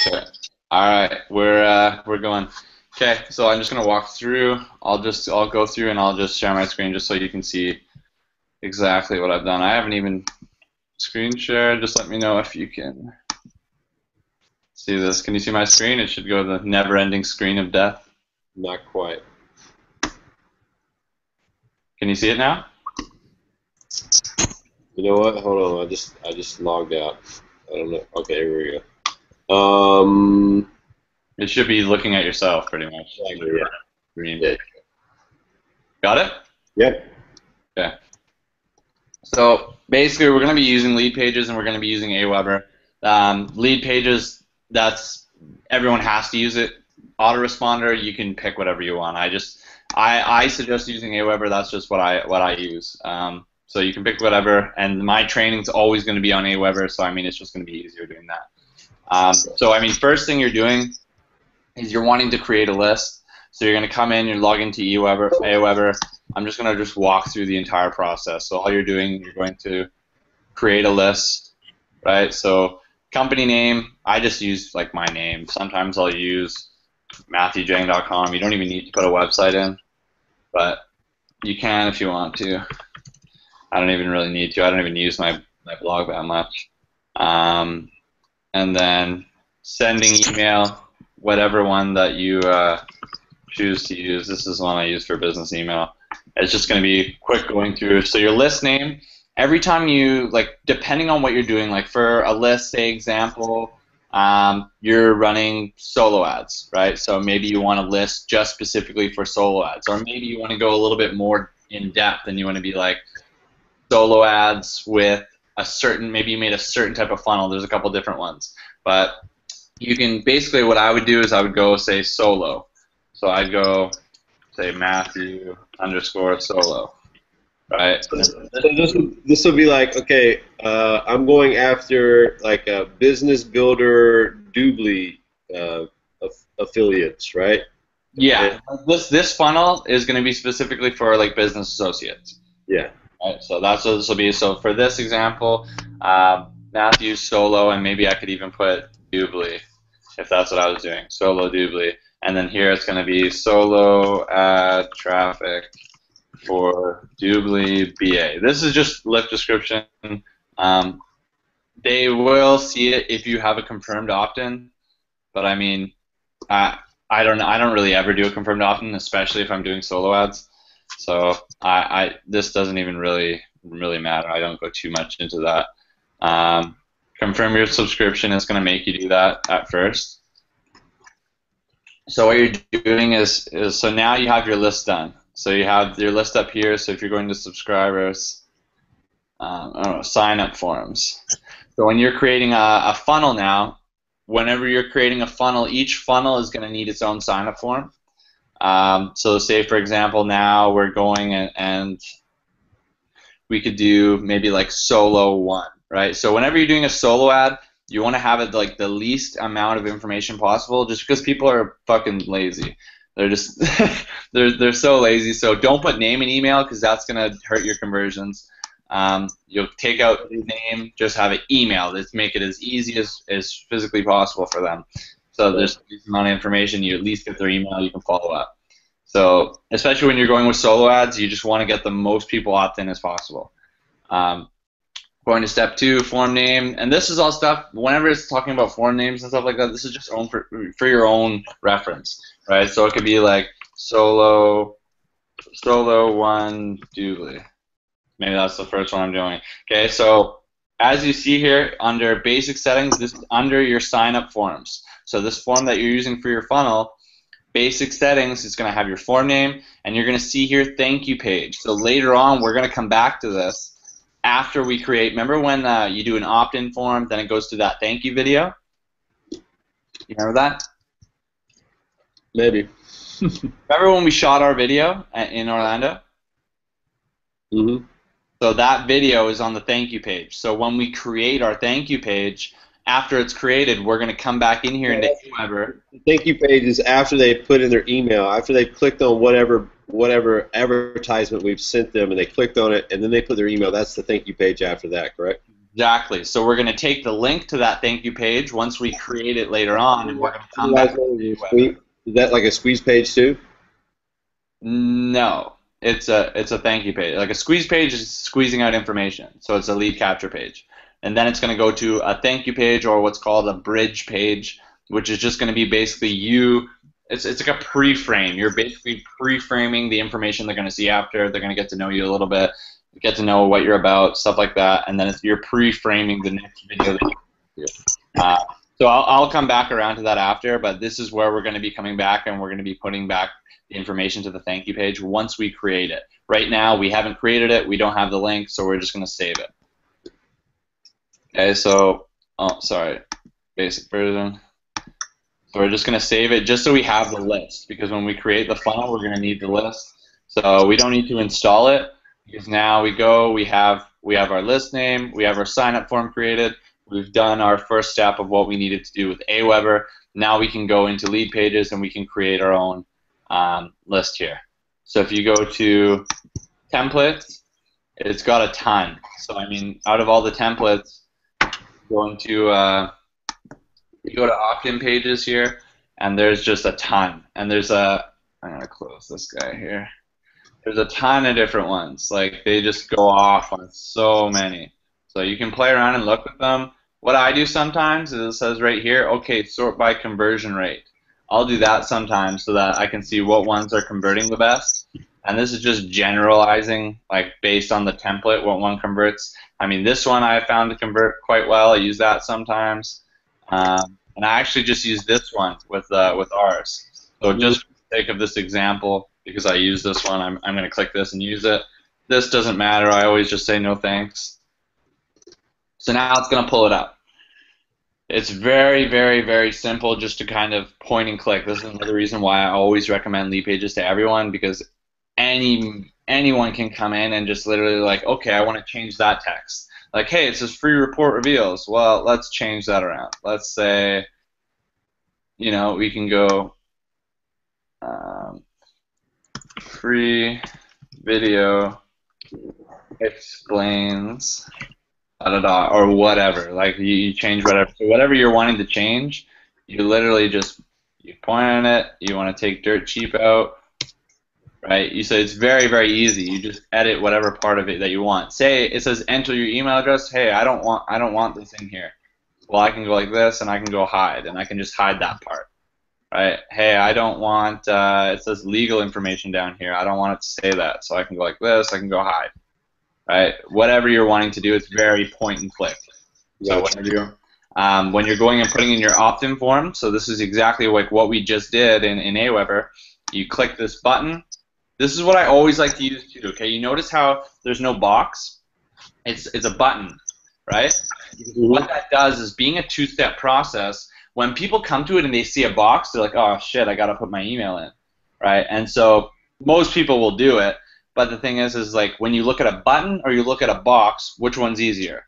Okay. All right, we're going. Okay, so I'm just gonna walk through. I'll go through and I'll just share my screen just so you can see exactly what I've done. I haven't even screen shared. Just let me know if you can see this. Can you see my screen? It should go to the never-ending screen of death. Not quite. Can you see it now? You know what? Hold on. I just logged out. I don't know. Okay, here we go. It should be looking at yourself pretty much. Yeah. Screen. Yeah. Got it? Yep. Okay. So basically, we're going to be using lead pages and we're going to be using Aweber. Lead pages, that's everyone has to use it. Autoresponder, you can pick whatever you want. I suggest using Aweber. That's just what I use. So you can pick whatever, and my training's always going to be on Aweber. So I mean, it's just going to be easier doing that. So I mean, first thing you're doing is you're wanting to create a list. So you're going to come in, you log into Aweber. I'm just going to walk through the entire process. So all you're doing, you're going to create a list, right? So company name, I just use like my name. Sometimes I'll use MatthewJang.com. You don't even need to put a website in, but you can if you want to. I don't even really need to. I don't even use my blog that much. And then sending email, whatever one that you choose to use. This is one I use for business email. It's just going to be quick going through. So your list name, every time you, like, depending on what you're doing, like for a list, say example, you're running solo ads, right? So maybe you want to list just specifically for solo ads, or maybe you want to go a little bit more in depth and you want to be like solo ads with a certain, maybe you made a certain type of funnel. There's a couple different ones, but you can basically, what I would do is I would go say solo. So I'd go say Matthew_solo, right? So this will be like, okay, I'm going after like a business builder Doobly affiliates, right? Yeah. This funnel is going to be specifically for like business associates. Yeah. Right. So that's what this will be. So for this example, Matthew solo, and maybe I could even put Doobly if that's what I was doing. Solo Doobly. And then here it's going to be solo ad traffic for Doobly BA. This is just lip description. They will see it if you have a confirmed opt-in, but I mean, I don't really ever do a confirmed opt-in, especially if I'm doing solo ads. So this doesn't even really matter. I don't go too much into that. Confirm your subscription is going to make you do that at first. So what you're doing is so now you have your list done. So you have your list up here. So if you're going to subscribers, I don't know, sign up forms. So when you're creating a funnel now, whenever you're creating a funnel, each funnel is going to need its own sign up form. So say for example now we're going and we could do maybe like solo one, right? So whenever you're doing a solo ad, you want to have it like the least amount of information possible, just because people are fucking lazy. They're just they're so lazy. So don't put name and email because that's gonna hurt your conversions. You'll take out name, just have an email. Let's make it as easy as physically possible for them. So there's this amount of information, you at least get their email, you can follow up. So especially when you're going with solo ads, you just want to get the most people opt-in as possible. Going to step 2, form name, and this is all stuff, whenever it's talking about form names and stuff like that, this is just for your own reference, right? So it could be like solo one Doobly. Maybe that's the first one I'm doing. Okay, so as you see here, under basic settings, this is under your sign-up forms. So this form that you're using for your funnel, basic settings, is going to have your form name, and you're going to see here thank you page. So later on, we're going to come back to this after we create. Remember when you do an opt-in form, then it goes to that thank you video? You remember that? Maybe. Remember when we shot our video in Orlando? Mm-hmm. So that video is on the thank you page. So when we create our thank you page, after it's created, we're going to come back in here into Aweber. The thank you page is after they put in their email, after they clicked on whatever advertisement we've sent them, and they clicked on it, and then they put their email. That's the thank you page after that, correct? Exactly. So we're going to take the link to that thank you page once we create it later on, and we're going to come back to Aweber. Is that like a squeeze page too? No, it's a thank you page. Like a squeeze page is squeezing out information, so it's a lead capture page, and then it's going to go to a thank you page or what's called a bridge page, which is just going to be basically you. It's like a pre-frame. You're basically pre-framing the information they're going to see after. They're going to get to know you a little bit, get to know what you're about, stuff like that, and then you're pre-framing the next video that you do. So I'll come back around to that after, but this is where we're going to be coming back, and we're going to be putting back the information to the thank you page once we create it. Right now, we haven't created it. We don't have the link, so we're just going to save it. Okay, so, oh, sorry, basic version. So we're just going to save it just so we have the list, because when we create the funnel, we're going to need the list. So we don't need to install it, because now we have our list name, we have our sign up form created, we've done our first step of what we needed to do with Aweber. Now we can go into lead pages and we can create our own list here. So if you go to templates, it's got a ton. So I mean, out of all the templates, going to you go to opt-in pages here, and there's just a ton. And there's I'm gonna close this guy here. There's a ton of different ones. Like, they just go off on so many. So you can play around and look with them. What I do sometimes is it says right here, okay, sort by conversion rate. I'll do that sometimes so that I can see what ones are converting the best. And this is just generalizing, like, based on the template, what one converts. I mean, this one I found to convert quite well. I use that sometimes. And I actually just use this one with ours. So just for the sake of this example, because I use this one, I'm going to click this and use it. This doesn't matter. I always just say no thanks. So now it's going to pull it up. It's very, very, very simple just to kind of point and click. This is another reason why I always recommend lead pages to everyone, because anyone can come in and just literally like, okay, I want to change that text. Like, hey, it says free report reveals. Well, let's change that around. Let's say, you know, we can go free video explains or whatever. Like, you change whatever. So whatever you're wanting to change, you literally just you point on it. You want to take dirt cheap out, right? You say it's very, very easy. You just edit whatever part of it that you want. Say it says enter your email address. Hey, I don't want this in here. Well, I can go like this, and I can go hide, and I can just hide that part. Right? Hey, I don't want, it says legal information down here. I don't want it to say that. So I can go like this, I can go hide. Right? Whatever you're wanting to do, it's very point and click. So when you're going and putting in your opt-in form, so this is exactly like what we just did in Aweber, you click this button. This is what I always like to use too, okay? You notice how there's no box? It's a button, right? What that does is, being a two-step process, when people come to it and they see a box, they're like, oh shit, I gotta put my email in, right? And so most people will do it, but the thing is like, when you look at a button or you look at a box, which one's easier?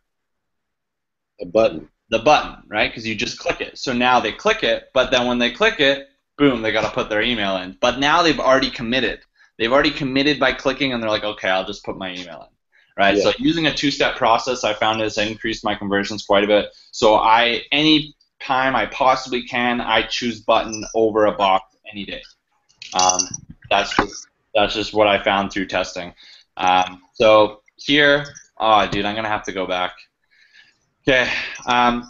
A button. The button, right? Because you just click it. So now they click it, but then when they click it, boom, they gotta put their email in. But now they've already committed. They've already committed by clicking, and they're like, okay, I'll just put my email in. Right, yeah. So using a two-step process, I found has increased my conversions quite a bit. So any time I possibly can, I choose button over a box any day. That's just what I found through testing. So here, oh dude, I'm gonna have to go back. Okay,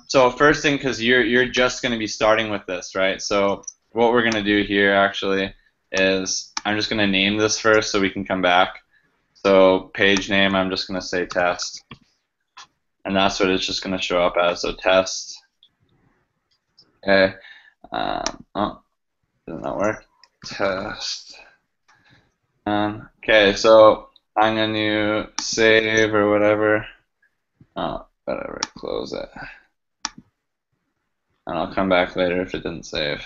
so first thing, because you're just gonna be starting with this, right? So what we're gonna do here actually is I'm just gonna name this first so we can come back. So page name, I'm just going to say test. And that's what it's just going to show up as, so test. Okay. Oh, doesn't that work? Test. Okay, so I'm going to save or whatever. Oh, whatever, close it. And I'll come back later if it didn't save.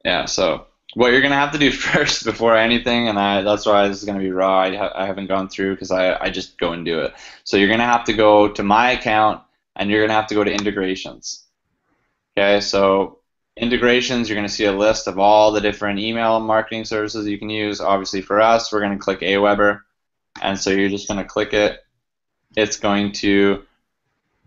Yeah, so what you're going to have to do first before anything, and that's why this is going to be raw, I haven't gone through because I just go and do it. So you're going to have to go to my account, and you're going to have to go to integrations. Okay, so integrations, you're going to see a list of all the different email marketing services you can use. Obviously for us, we're going to click Aweber, and so you're just going to click it, it's going to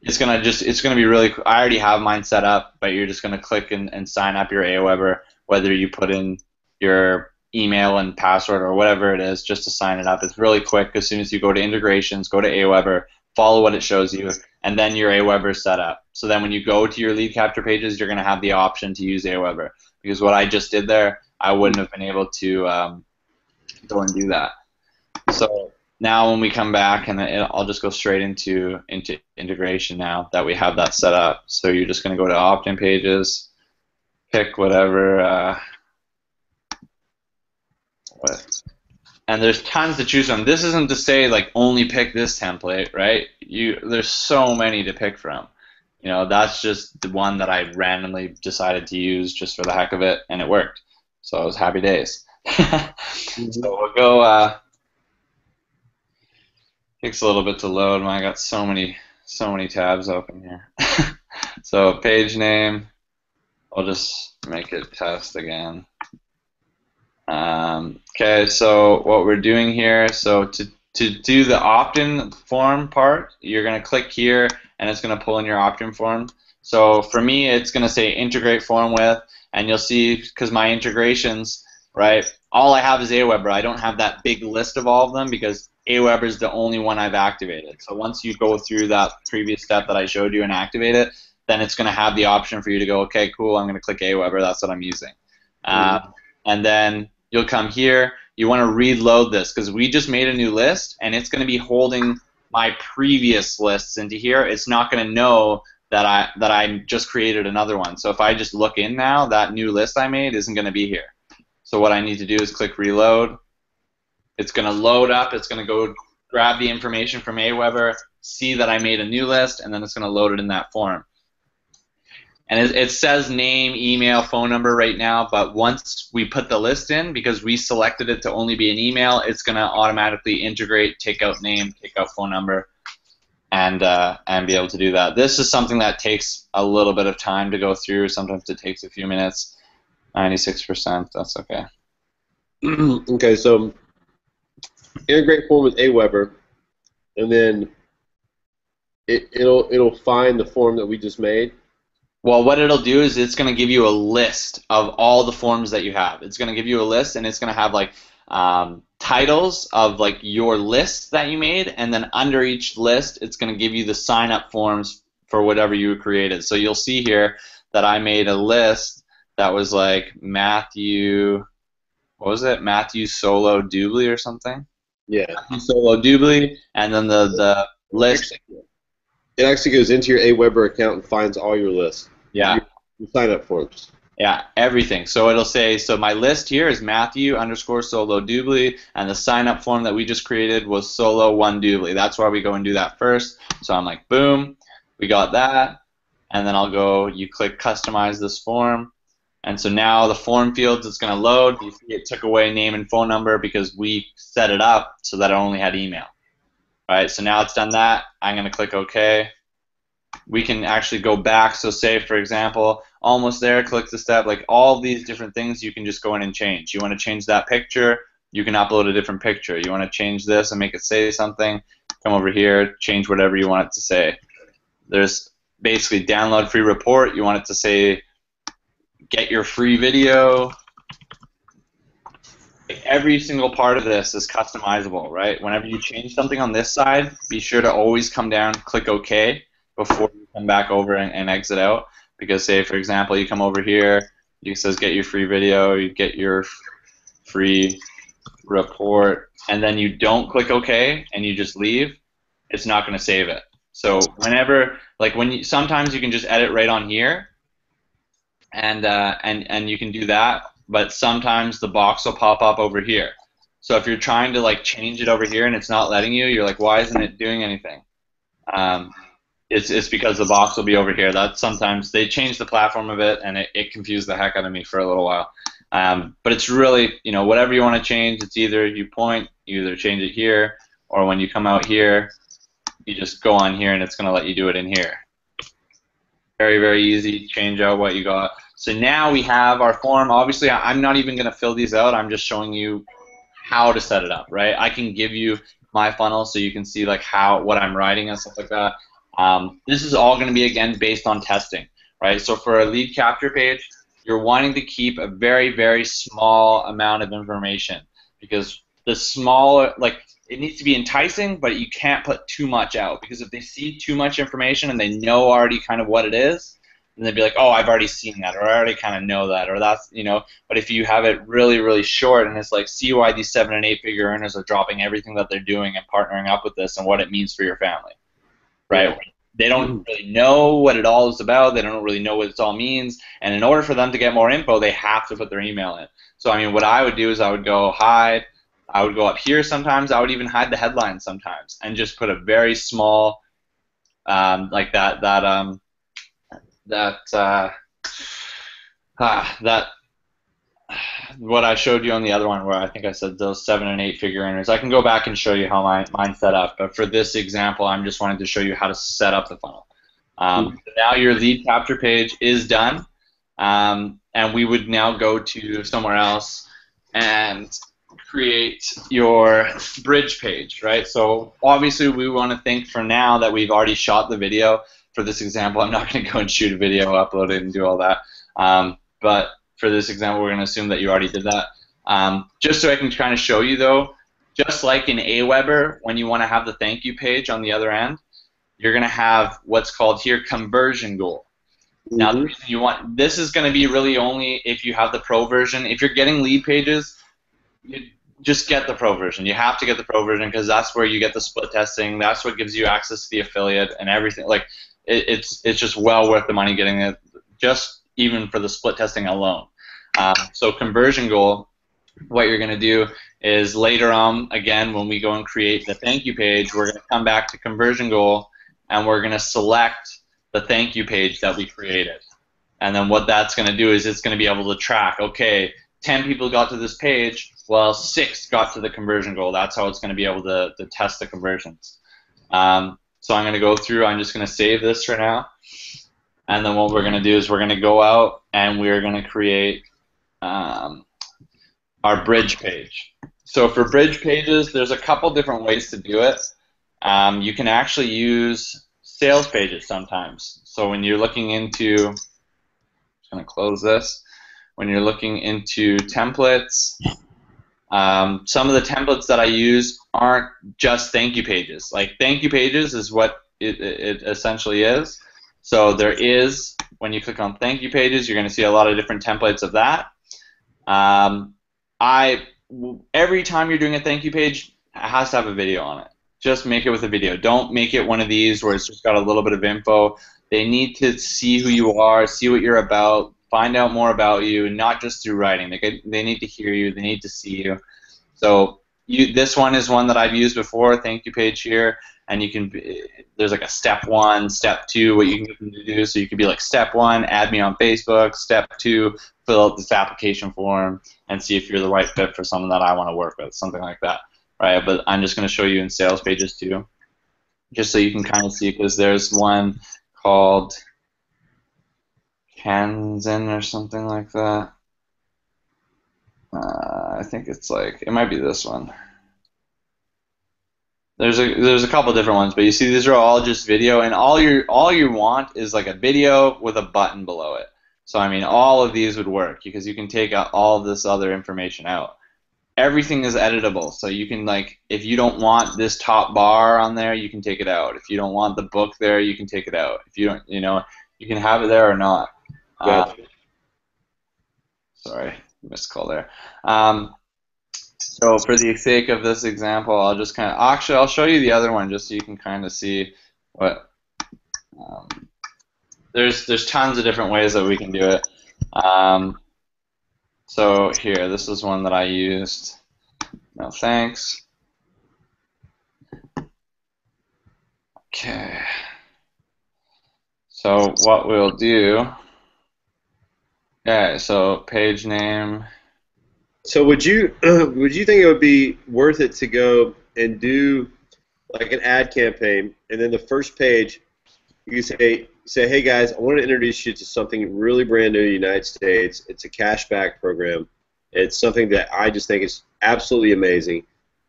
be really. I already have mine set up, but you're just going to click and sign up your Aweber, whether you put in your email and password or whatever it is, just to sign it up. It's really quick. As soon as you go to integrations, go to Aweber, follow what it shows you, and then your Aweber is set up. So then when you go to your lead capture pages, you're going to have the option to use Aweber, because what I just did there, I wouldn't have been able to go and do that. So now when we come back, and I'll just go straight into integration now that we have that set up. So you're just going to go to opt-in pages, pick whatever, and there's tons to choose from. This isn't to say like only pick this template, right? There's so many to pick from. You know, that's just the one that I randomly decided to use just for the heck of it, and it worked. So it was happy days. So we'll go. Takes a little bit to load. I got so many tabs open here. So page name, I'll just make it test again. Okay, so what we're doing here, so to do the opt-in form part, you're going to click here, and it's going to pull in your opt-in form. So for me, it's going to say integrate form with, and you'll see, because my integrations, right, all I have is Aweber. I don't have that big list of all of them, because Aweber is the only one I've activated. So once you go through that previous step that I showed you and activate it, then it's going to have the option for you to go, okay, cool, I'm going to click Aweber, that's what I'm using. And then you'll come here, you want to reload this, because we just made a new list, and it's going to be holding my previous lists into here. It's not going to know that I just created another one. So if I just look in now, that new list I made isn't going to be here. So what I need to do is click reload. It's going to load up, it's going to go grab the information from Aweber, see that I made a new list, and then it's going to load it in that form. And it says name, email, phone number right now, but once we put the list in, because we selected it to only be an email, it's going to automatically integrate, take out name, take out phone number, and be able to do that. This is something that takes a little bit of time to go through. Sometimes it takes a few minutes. 96%, that's okay. Okay, so integrate form with Aweber, and then it'll find the form that we just made. Well, what it'll do is it's going to give you a list of all the forms that you have. It's going to give you a list, and it's going to have like titles of like your lists that you made, and then under each list, it's going to give you the sign-up forms for whatever you created. So you'll see here that I made a list that was like Matthew, what was it? Matthew Solo Doobly or something? Yeah. Matthew Solo Doobly, and then the list. It actually goes into your Aweber account and finds all your lists. Yeah. Your sign-up forms. Yeah, everything. So it'll say, so my list here is Matthew_Solo Doobly, and the sign-up form that we just created was Solo1 Doobly. That's why we go and do that first. So I'm like, boom, we got that. And then I'll go, you click customize this form. And so now the form fields, it's going to load. You see it took away name and phone number because we set it up so that it only had email. All right, so now it's done that. I'm going to click OK. We can actually go back. So say, for example, almost there, click the step. Like all these different things you can just go in and change. You want to change that picture, you can upload a different picture. You want to change this and make it say something, come over here, change whatever you want it to say. There's basically download free report. You want it to say get your free video. Every single part of this is customizable, right? Whenever you change something on this side, be sure to always come down, click OK before you come back over and exit out. Because say, for example, you come over here, it says get your free video, you get your free report, and then you don't click OK and you just leave, it's not going to save it. So whenever, like sometimes you can just edit right on here, and you can do that. But sometimes the box will pop up over here. So if you're trying to like change it over here and it's not letting you, you're like, why isn't it doing anything? It's because the box will be over here. That's sometimes they change the platform a bit, and it confused the heck out of me for a little while. But it's really, whatever you want to change, it's either you either change it here, or when you come out here, you just go on here and it's going to let you do it in here. Very, very easy. Change out what you got. So now we have our form. Obviously, I'm not even going to fill these out. I'm just showing you how to set it up, right? I can give you my funnel, so you can see like what I'm writing and stuff like that. This is all going to be, again, based on testing, right? So for a lead capture page, you're wanting to keep a very, very small amount of information, because the smaller, like, it needs to be enticing, but you can't put too much out, because if they see too much information and they know already kind of what it is, then they'd be like, oh, I've already seen that, or I already kind of know that, or that's, you know. But if you have it really, really short, and it's like, see why these 7- and 8-figure earners are dropping everything that they're doing and partnering up with this, and what it means for your family, right? Yeah. They don't really know what it all is about. They don't really know what it all means. And in order for them to get more info, they have to put their email in. So, I mean, what I would do is I would go hide. I would go up here sometimes. I would even hide the headline sometimes, and just put a very small, like that what I showed you on the other one, where I think I said those 7- and 8-figure earners. I can go back and show you how mine's set up, but for this example, I'm just wanting to show you how to set up the funnel. Now your lead capture page is done, and we would now go to somewhere else and create your bridge page, right? So obviously we want to think for now that we've already shot the video. For this example, I'm not going to go and shoot a video, upload it, and do all that. But for this example, we're going to assume that you already did that. Just so I can kind of show you, though, just like in Aweber, when you want to have the thank you page on the other end, you're going to have what's called here conversion goal. Now, the reason you want this is going to be really only if you have the pro version. If you're getting lead pages, you just get the pro version. You have to get the pro version, because that's where you get the split testing. That's what gives you access to the affiliate and everything. Like, it's just well worth the money getting it, just even for the split testing alone. So conversion goal, what you're going to do is later on, again, when we go and create the thank you page, we're going to come back to conversion goal, and we're going to select the thank you page that we created. And then what that's going to do is it's going to be able to track, okay, 10 people got to this page, well, 6 got to the conversion goal. That's how it's going to be able to test the conversions. So I'm going to go through, I'm just going to save this for now. And then what we're going to do is we're going to go out and we're going to create our bridge page. So for bridge pages, there's a couple different ways to do it. You can actually use sales pages sometimes. So when you're looking into, I'm just going to close this. When you're looking into templates, some of the templates that I use aren't just thank you pages. Like, thank you pages is what it essentially is. So there is, when you click on thank you pages, you're going to see a lot of different templates of that. Every time you're doing a thank you page, it has to have a video on it. Just make it with a video. Don't make it one of these where it's just got a little bit of info. They need to see who you are, see what you're about, find out more about you, not just through writing. They need to hear you. They need to see you. So this one is one that I've used before, thank you page here, and you can. There's like a step 1, step 2, what you can get them to do. So you could be like, step 1, add me on Facebook. Step 2, fill out this application form and see if you're the right fit for someone that I want to work with, something like that, right? But I'm just going to show you in sales pages too, just so you can kind of see, because there's one called Kanzen or something like that. I think it's like, it might be this one. There's a couple different ones, but you see these are all just video, and all you want is like a video with a button below it. So I mean, all of these would work because you can take out all of this other information out. Everything is editable, so you can, like, if you don't want this top bar on there, you can take it out. If you don't want the book there, you can take it out. If you don't, you can have it there or not. Sorry, missed call there. So for the sake of this example, I'll just kind of, actually, I'll show you the other one just so you can kind of see what, there's tons of different ways that we can do it. So here, this is one that I used. No thanks. Okay. So what we'll do, okay, so page name. So would you think it would be worth it to go and do like an ad campaign, and then the first page you say, hey guys, I want to introduce you to something really brand new in the United States. It's a cashback program. It's something that I just think is absolutely amazing.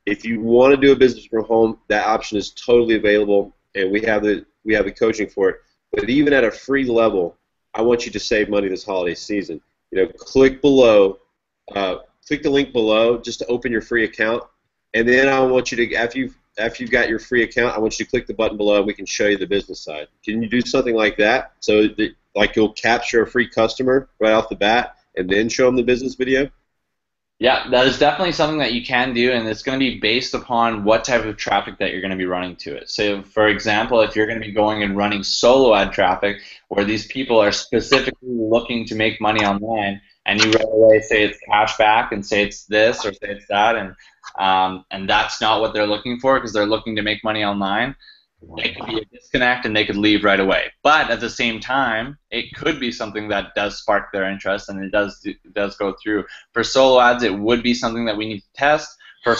If you want to do a business from home, that option is totally available, and we have the coaching for it. But even at a free level, I want you to save money this holiday season. Click below, click the link below just to open your free account, and then I want you to, after you've got your free account, I want you to click the button below, and we can show you the business side. Can you do something like that? So that, like, you'll capture a free customer right off the bat, and then show them the business video? Yeah, that is definitely something that you can do, and it's going to be based upon what type of traffic that you're going to be running to it. So, for example, if you're going to be going and running solo ad traffic, where these people are specifically looking to make money online, and you right away say it's cash back and say it's this or say it's that, and that's not what they're looking for because they're looking to make money online, it could be a disconnect and they could leave right away. But at the same time, it could be something that does spark their interest and it does go through. For solo ads, it would be something that we need to test. For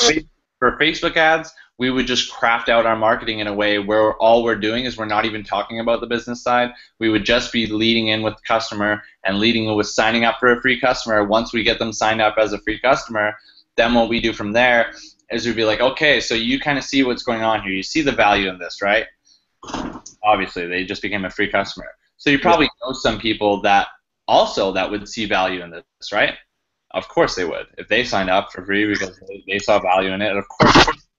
Facebook ads, we would just craft out our marketing in a way where all we're doing is we're not even talking about the business side. We would just be leading in with the customer and leading with signing up for a free customer. Once we get them signed up as a free customer, then what we do from there is we'd be like, okay, so you kind of see what's going on here. You see the value in this, right? Obviously, they just became a free customer. So you probably know some people that would see value in this, right? Of course they would. If they signed up for free because they saw value in it, of course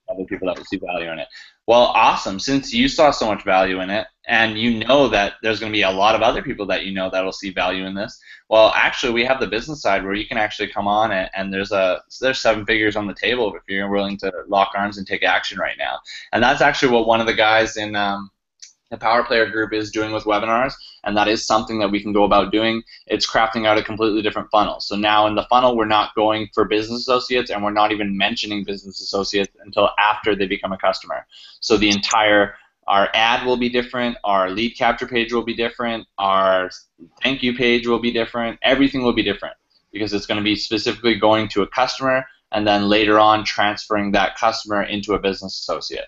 other people that would see value in it. Well, awesome. Since you saw so much value in it, and you know that there's going to be a lot of other people that you know that will see value in this, well, actually, we have the business side where you can actually come on and there's 7 figures on the table if you're willing to lock arms and take action right now. And that's actually what one of the guys in the Power Player group is doing with webinars, and that is something that we can go about doing. It's crafting out a completely different funnel. So now in the funnel, we're not going for business associates, and we're not even mentioning business associates until after they become a customer. So our ad will be different, our lead capture page will be different, our thank you page will be different, everything will be different because it's going to be specifically going to a customer and then later on transferring that customer into a business associate.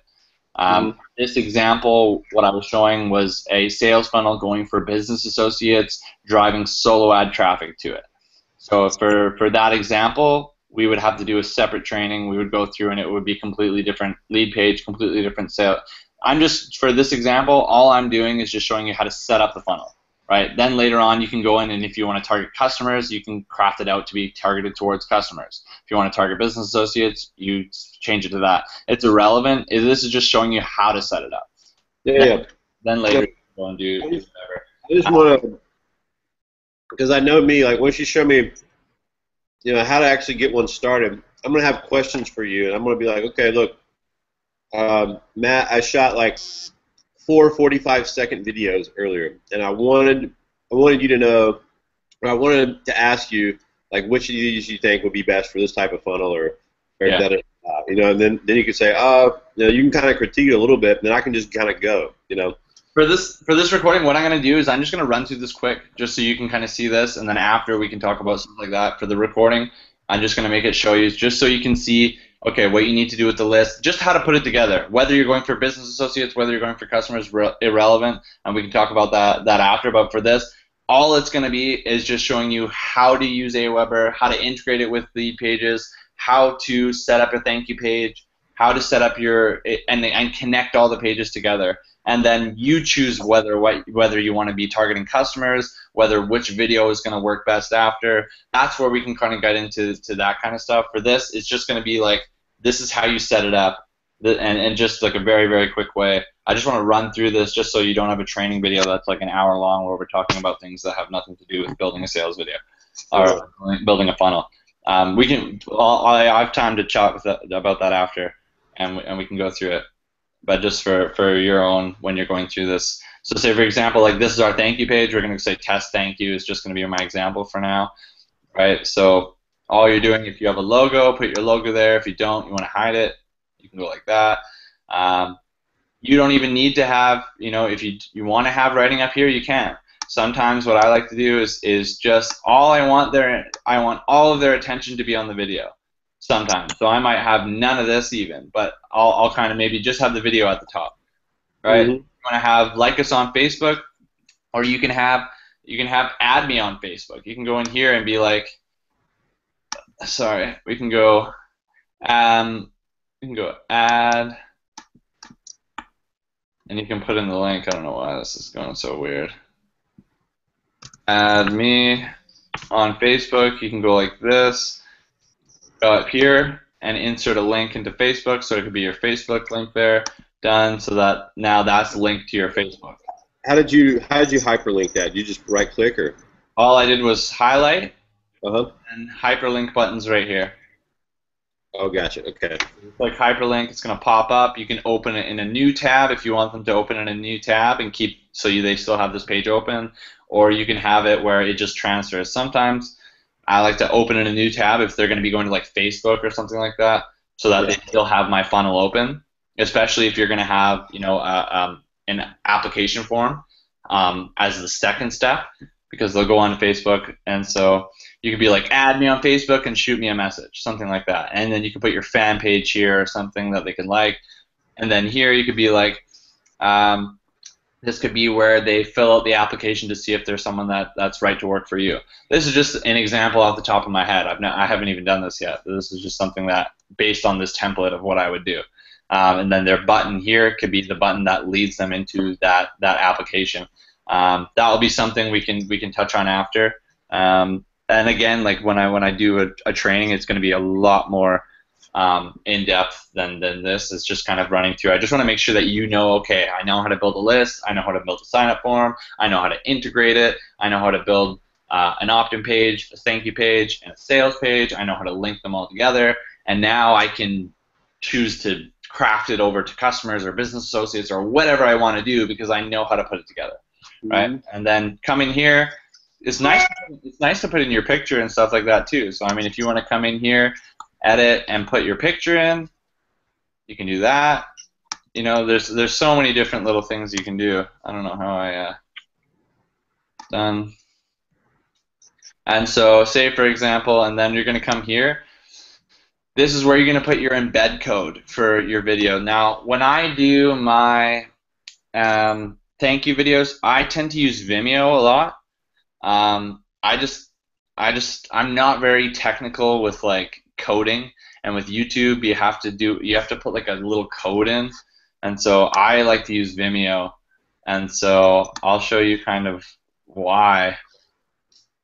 This example, what I was showing was a sales funnel going for business associates driving solo ad traffic to it. So for that example, we would have to do a separate training. We would go through and it would be completely different lead page, completely different sale. For this example, all I'm doing is just showing you how to set up the funnel, right? Then later on, you can go in and if you want to target customers, you can craft it out to be targeted towards customers. If you want to target business associates, you change it to that. It's irrelevant. This is just showing you how to set it up. Yeah. Then later, you can go and do whatever. I just want to, because I know me, like once you show me, how to actually get one started, I'm going to have questions for you, and I'm going to be like, okay, look, Matt, I shot like 4 45-second videos earlier, and I wanted you to know, or I wanted to ask you, like, which of these you think would be best for this type of funnel, or that, and then you could say, you can kind of critique it a little bit, and then I can just kind of go, For this recording, what I'm going to do is I'm just going to run through this quick, just so you can kind of see this, and then after we can talk about stuff like that. For the recording, I'm just going to make it show you, just so you can see, okay, what you need to do with the list, just how to put it together. Whether you're going for business associates, whether you're going for customers, irrelevant, and we can talk about that after. But for this, all it's going to be is just showing you how to use Aweber, how to integrate it with lead pages, how to set up a thank you page, how to set up and connect all the pages together. And then you choose whether you want to be targeting customers, which video is going to work best after. That's where we can kind of get into that kind of stuff. For this, it's just going to be like, this is how you set it up, and just like a very, very quick way. I just want to run through this just so you don't have a training video that's like an hour long where we're talking about things that have nothing to do with building a sales video or building a funnel. I have time to chat about that after, and we can go through it. But just for your own, when you're going through this. So say, for example, like this is our thank you page. We're going to say test thank you is just going to be my example for now, right? So all you're doing, if you have a logo, put your logo there. If you don't, you want to hide it, you can go like that. You don't even need to have, if you want to have writing up here, you can. Sometimes what I like to do is just I want all of their attention to be on the video. Sometimes, so I might have none of this even, but I'll kind of maybe just have the video at the top, right? You want to have like us on Facebook, or you can have add me on Facebook. You can go in here and be like, sorry, we can go, You can go add, and you can put in the link. I don't know why this is going so weird. Add me on Facebook. You can go like this, go up here, and insert a link into Facebook. So it could be your Facebook link there. Done. So that now that's linked to your Facebook. How did you hyperlink that? You just right click or? All I did was highlight Uh-huh. and hyperlink buttons right here. Oh, gotcha. Okay. Like hyperlink, it's going to pop up. You can open it in a new tab if you want them to open in a new tab and keep so they still have this page open, or you can have it where it just transfers. Sometimes I like to open in a new tab if they're going to be going to like Facebook or something like that, so that they still have my funnel open. Especially if you're going to have an application form as the second step, because they'll go on Facebook, and so you could be like, add me on Facebook and shoot me a message, something like that. And then you can put your fan page here or something that they can like. And then here you could be like, this could be where they fill out the application to see if there's someone that's right to work for you. This is just an example off the top of my head. I haven't even done this yet. This is just something that, based on this template of what I would do. And then their button here could be the button that leads them into that application. That will be something we can touch on after. And again, like when I do a training, it's going to be a lot more in depth than this. It's just kind of running through. I just want to make sure that you know, okay, I know how to build a list. I know how to build a sign-up form. I know how to integrate it. I know how to build an opt-in page, a thank you page, and a sales page. I know how to link them all together. And now I can choose to craft it over to customers or business associates or whatever I want to do because I know how to put it together, right? And then come in here. It's nice to put in your picture and stuff like that too. So I mean, if you want to come in here, edit and put your picture in, you can do that. You know, there's so many different little things you can do. I don't know how I done. And so say for example, and then you're going to come here. This is where you're going to put your embed code for your video. Now, when I do my thank you videos, I tend to use Vimeo a lot. I'm not very technical with like coding, and with YouTube you have to put like a little code in, and so I like to use Vimeo, and so I'll show you kind of why.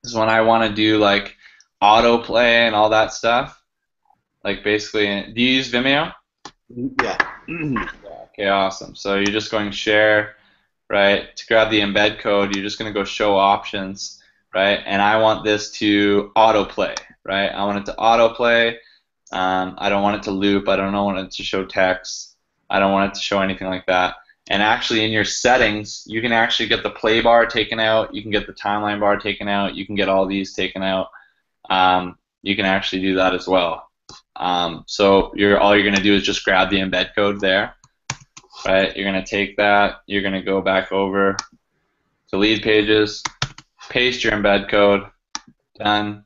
Is when I want to do like autoplay and all that stuff. Like basically, do you use Vimeo? Yeah. Okay, awesome. So you're just going share, right? To grab the embed code, you're just going to go show options, right? And I want this to autoplay, right? I want it to autoplay. I don't want it to loop. I don't want it to show text. I don't want it to show anything like that. And actually, in your settings, you can actually get the play bar taken out. You can get the timeline bar taken out. You can get all these taken out. You can actually do that as well. So all you're going to do is just grab the embed code there, right? You're going to take that, you're going to go back over to lead pages, paste your embed code, done,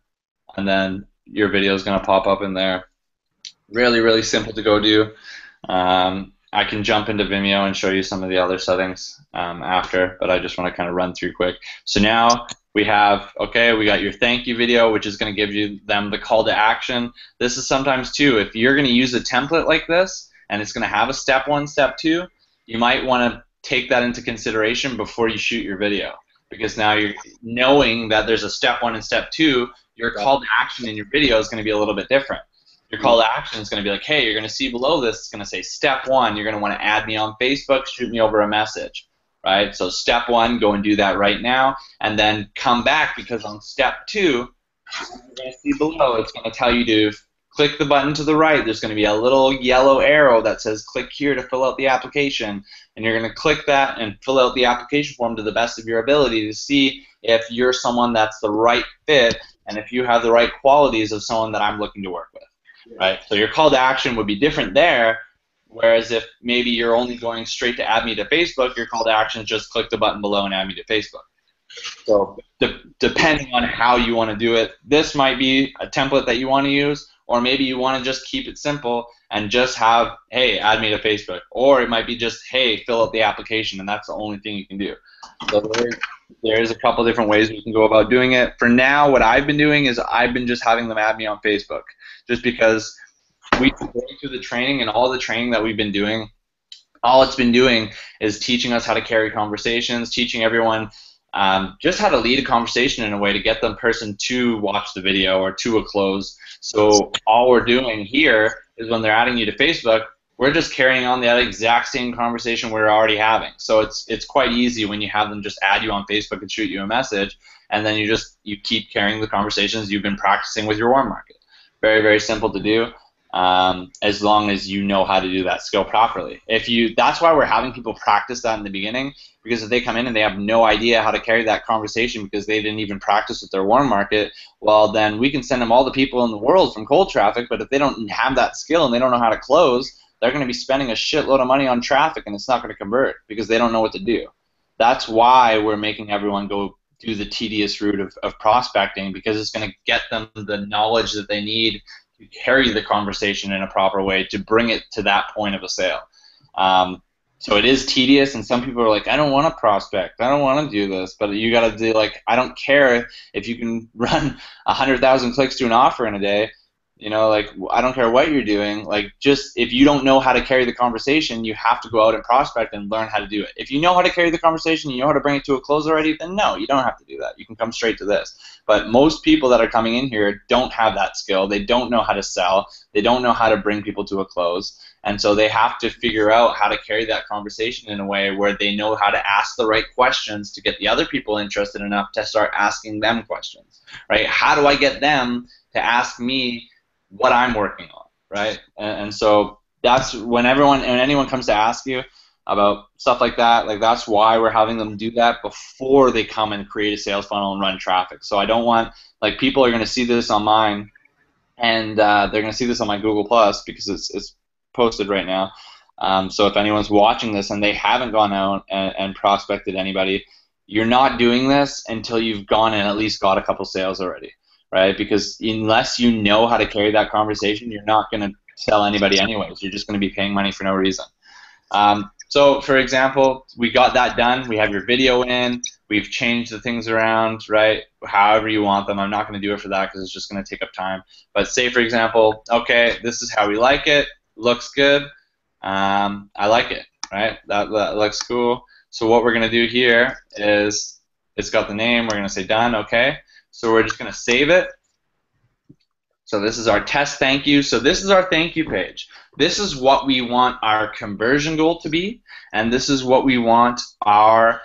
and then your video is going to pop up in there. Really, really simple to go do. I can jump into Vimeo and show you some of the other settings after, but I just want to kind of run through quick. So now we got your thank you video, which is going to give them the call to action. This is sometimes too, if you're going to use a template like this and it's going to have a step 1, step 2, you might want to take that into consideration before you shoot your video, because now you're knowing that there's a step 1 and step 2, your call to action in your video is going to be a little bit different. Your call to action is going to be like, hey, you're going to see below this, it's going to say step 1, you're going to want to add me on Facebook, shoot me over a message. Right? So step 1, go and do that right now, and then come back, because on step 2, you're going to see below, it's going to tell you to click the button to the right. There's going to be a little yellow arrow that says click here to fill out the application, and you're going to click that and fill out the application form to the best of your ability to see if you're someone that's the right fit and if you have the right qualities of someone that I'm looking to work with. Right? So your call to action would be different there. Whereas if maybe you're only going straight to add me to Facebook, your call to action is just click the button below and add me to Facebook. So depending on how you want to do it, this might be a template that you want to use, or maybe you want to just keep it simple and just have, hey, add me to Facebook. Or it might be just, hey, fill out the application, and that's the only thing you can do. So there's a couple different ways we can go about doing it. For now, what I've been doing is I've been just having them add me on Facebook, just because we've been going through the training, and all the training that we've been doing, all it's been doing is teaching us how to carry conversations, teaching everyone just how to lead a conversation in a way to get the person to watch the video or to a close. So all we're doing here is when they're adding you to Facebook, we're just carrying on that exact same conversation we're already having. So it's quite easy when you have them just add you on Facebook and shoot you a message, and then you keep carrying the conversations you've been practicing with your warm market. Very, very simple to do, as long as you know how to do that skill properly. That's why we're having people practice that in the beginning, because if they come in and they have no idea how to carry that conversation because they didn't even practice with their warm market, well, then we can send them all the people in the world from cold traffic, but if they don't have that skill and they don't know how to close, they're going to be spending a shitload of money on traffic, and it's not going to convert because they don't know what to do. That's why we're making everyone go do the tedious route of prospecting, because it's going to get them the knowledge that they need to carry the conversation in a proper way to bring it to that point of a sale. So it is tedious, and some people are like, I don't want to prospect, I don't want to do this, but you got to do, like, I don't care if you can run 100,000 clicks to an offer in a day. You know, like, I don't care what you're doing. Like, just if you don't know how to carry the conversation, you have to go out and prospect and learn how to do it. If you know how to carry the conversation, you know how to bring it to a close already, then no, you don't have to do that. You can come straight to this. But most people that are coming in here don't have that skill. They don't know how to sell. They don't know how to bring people to a close. And so they have to figure out how to carry that conversation in a way where they know how to ask the right questions to get the other people interested enough to start asking them questions, right? How do I get them to ask me what I'm working on, right? And so that's when anyone comes to ask you about stuff like that, like, that's why we're having them do that before they come and create a sales funnel and run traffic. So I don't want, like, people are going to see this on mine, and they're going to see this on my Google Plus because it's posted right now. So if anyone's watching this and they haven't gone out and prospected anybody, you're not doing this until you've gone and at least got a couple sales already. Right? Because unless you know how to carry that conversation, you're not going to sell anybody anyways. You're just going to be paying money for no reason. So, for example, we got that done. We have your video in. We've changed the things around, right? However you want them. I'm not going to do it for that because it's just going to take up time. But say, for example, okay, this is how we like it. Looks good. I like it, right? That looks cool. So what we're going to do here is it's got the name. We're going to say done, okay. So we're just going to save it. So this is our test thank you. So this is our thank you page. This is what we want our conversion goal to be, and this is what we want our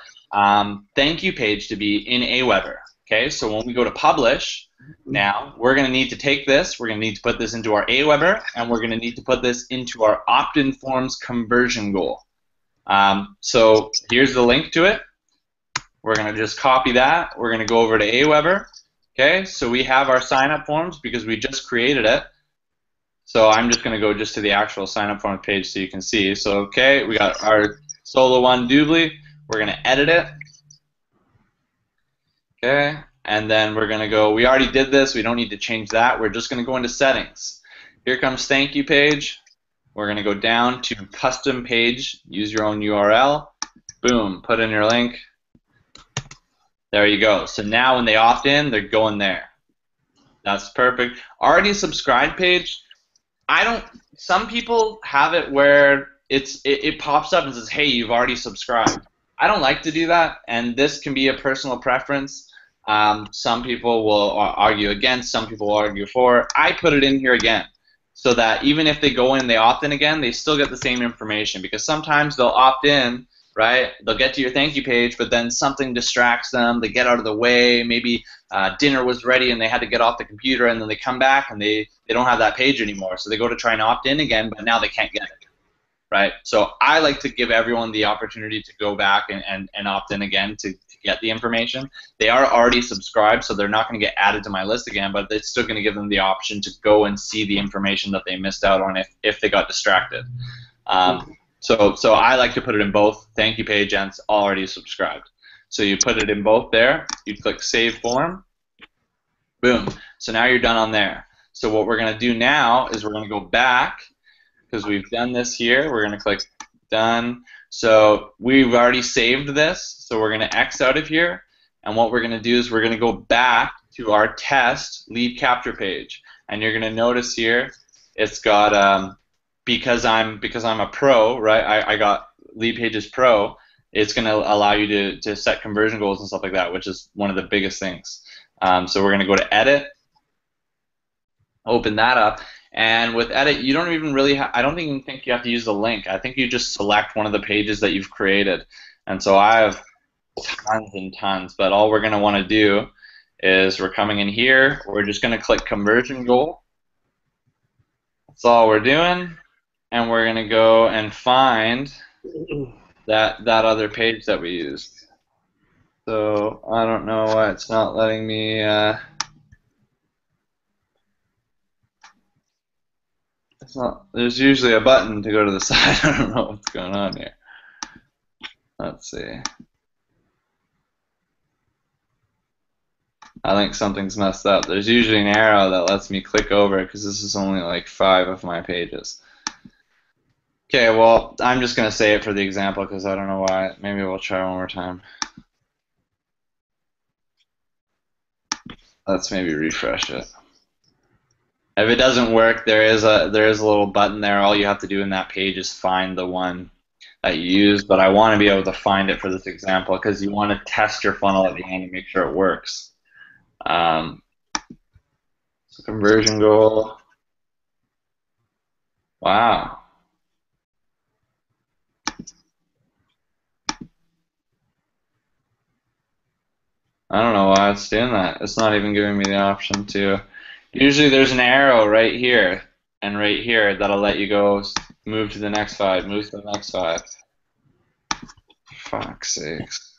thank you page to be in Aweber. Okay, so when we go to publish, now we're going to need to take this, we're going to need to put this into our Aweber, and we're going to need to put this into our opt-in forms conversion goal. So here's the link to it. We're going to just copy that. We're going to go over to Aweber. Okay, so we have our sign-up forms because we just created it. So I'm just going to go just to the actual sign-up form page so you can see. So, okay, we got our Solo One Doobly. We're going to edit it. Okay, and then we're going to go, we already did this. We don't need to change that. We're just going to go into settings. Here comes thank you page. We're going to go down to custom page. Use your own URL. Boom, put in your link. There you go. So now when they opt in, they're going there. That's perfect. Already subscribed page. Some people have it where it pops up and says, hey, you've already subscribed. I don't like to do that, and this can be a personal preference. Some people will argue against, some people will argue for. I put it in here again so that even if they go in and they opt in again, they still get the same information, because sometimes they'll opt in, right? They'll get to your thank you page, but then something distracts them. They get out of the way. Maybe dinner was ready and they had to get off the computer, and then they come back and they don't have that page anymore. So they go to try and opt in again, but now they can't get it, right? So I like to give everyone the opportunity to go back and opt in again to get the information. They are already subscribed, so they're not going to get added to my list again, but it's still going to give them the option to go and see the information that they missed out on if they got distracted. So I like to put it in both thank you page and already subscribed. So you put it in both there. You click Save Form. Boom. So now you're done on there. So what we're going to do now is we're going to go back, because we've done this here. We're going to click Done. So we've already saved this. So we're going to X out of here. And what we're going to do is we're going to go back to our test lead capture page. And you're going to notice here it's got because I'm a pro, right? I got Leadpages Pro. It's going to allow you to set conversion goals and stuff like that, which is one of the biggest things. So we're going to go to Edit, open that up, and with Edit, you don't even really I don't even think you have to use the link. I think you just select one of the pages that you've created. And so I have tons and tons, but all we're going to want to do is we're coming in here, we're just going to click conversion goal. That's all we're doing, and we're going to go and find that other page that we used. So I don't know why it's not letting me there's usually a button to go to the side. I don't know what's going on here. Let's see. I think something's messed up. There's usually an arrow that lets me click over because this is only like 5 of my pages. Okay, well, I'm just going to say it for the example because I don't know why. Maybe we'll try one more time. Let's maybe refresh it. If it doesn't work, there is a little button there. All you have to do in that page is find the one that you use, but I want to be able to find it for this example because you want to test your funnel at the end and make sure it works. So conversion goal. Wow. I don't know why it's doing that. It's not even giving me the option to. Usually there's an arrow right here and right here that'll let you go move to the next 5, move to the next 5. Fuck's sakes.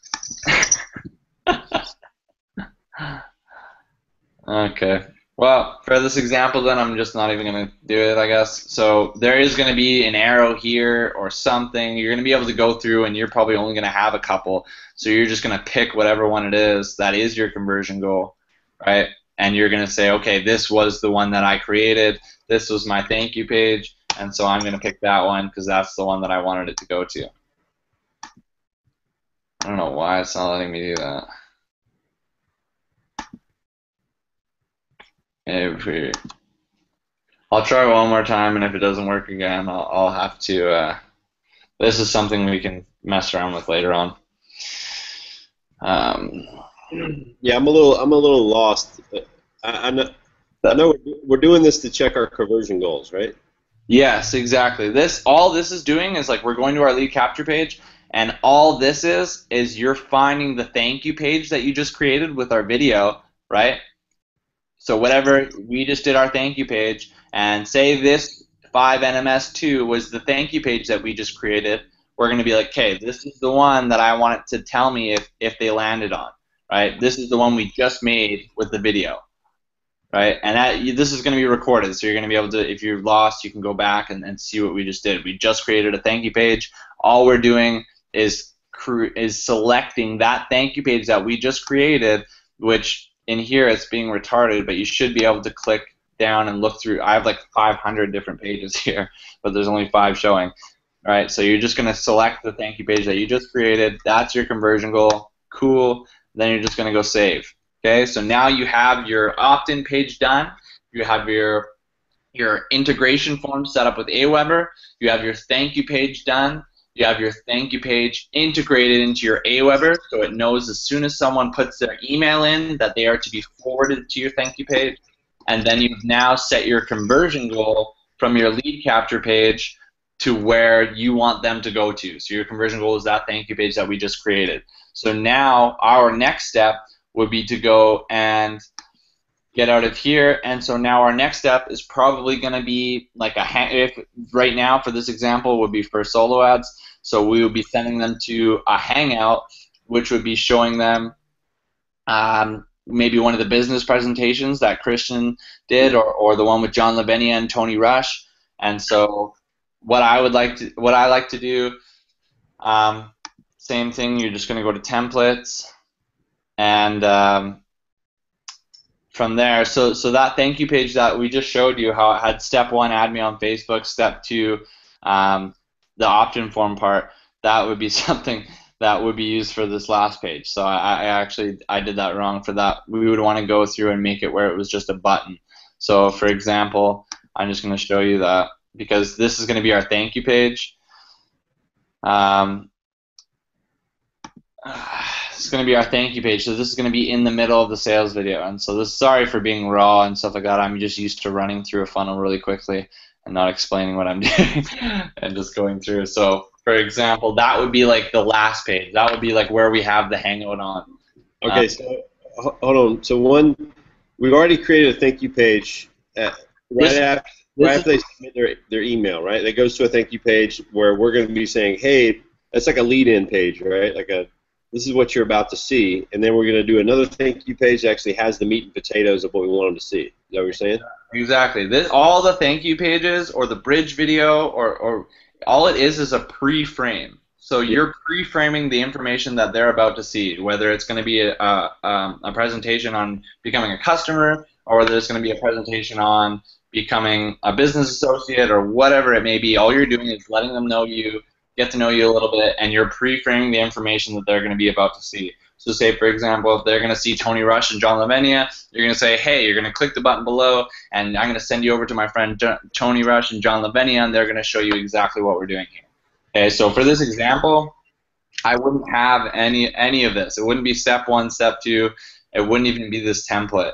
Okay. Well, for this example then, I'm just not even going to do it, I guess. So there is going to be an arrow here or something. You're going to be able to go through, and you're probably only going to have a couple. So you're just going to pick whatever one it is that is your conversion goal, right? And you're going to say, okay, this was the one that I created. This was my thank you page. And so I'm going to pick that one because that's the one that I wanted it to go to. I don't know why it's not letting me do that. I'll try one more time, and if it doesn't work again, I'll have to. This is something we can mess around with later on. Yeah, I'm a little lost. I know we're doing this to check our conversion goals, right? Yes, exactly. All this is doing is like we're going to our lead capture page, and all this is you're finding the thank you page that you just created with our video, right? So whatever, we just did our thank you page, and say this 5NMS2 was the thank you page that we just created, we're going to be like, okay, this is the one that I want it to tell me if they landed on, right? This is the one we just made with the video, right? And this is going to be recorded, so you're going to be able to, if you're lost, you can go back and see what we just did. We just created a thank you page. All we're doing is selecting that thank you page that we just created, which in here it's being retarded, but you should be able to click down and look through. I have like 500 different pages here, but there's only 5 showing. All right, so you're just going to select the thank you page that you just created. That's your conversion goal. Cool. Then you're just going to go save. Okay, so now you have your opt-in page done. You have your integration form set up with Aweber. You have your thank you page done. You have your thank you page integrated into your Aweber, so it knows as soon as someone puts their email in that they are to be forwarded to your thank you page. And then you've now set your conversion goal from your lead capture page to where you want them to go to. So your conversion goal is that thank you page that we just created. So now our next step would be to go and get out of here, and so now our next step is probably going to be like if right now for this example would be for solo ads, so we would be sending them to a Hangout, which would be showing them maybe one of the business presentations that Christian did, or the one with John Lavinia and Tony Rush. And so what I like to do, same thing. You're just going to go to templates, and from there, so that thank you page that we just showed you, how it had step 1, add me on Facebook, step 2, the opt-in form part, that would be something that would be used for this last page. So I did that wrong for that. We would want to go through and make it where it was just a button. So for example, I'm just going to show you that because this is going to be our thank you page. It's going to be our thank you page, so this is going to be in the middle of the sales video. And so this, sorry for being raw and stuff like that. I'm just used to running through a funnel really quickly and not explaining what I'm doing and just going through. So, for example, that would be like the last page. That would be like where we have the Hangout on. Okay, so hold on. So we've already created a thank you page right after they submit their email, right? That goes to a thank you page where we're going to be saying, hey, that's like a lead-in page, right? Like this is what you're about to see, and then we're going to do another thank you page that actually has the meat and potatoes of what we want them to see. Is that what you're saying? Exactly. All the thank you pages or the bridge video or all it is a pre-frame. So you're pre-framing the information that they're about to see, whether it's going to be a presentation on becoming a customer or whether it's going to be a presentation on becoming a business associate or whatever it may be. All you're doing is letting them know you, get to know you a little bit, and you're pre-framing the information that they're going to be about to see. So say, for example, if they're going to see Tony Rush and John Lavenia, you're going to say, hey, you're going to click the button below, and I'm going to send you over to my friend Tony Rush and John Lavenia, and they're going to show you exactly what we're doing here. Okay, so for this example, I wouldn't have any of this. It wouldn't be step 1, step 2. It wouldn't even be this template.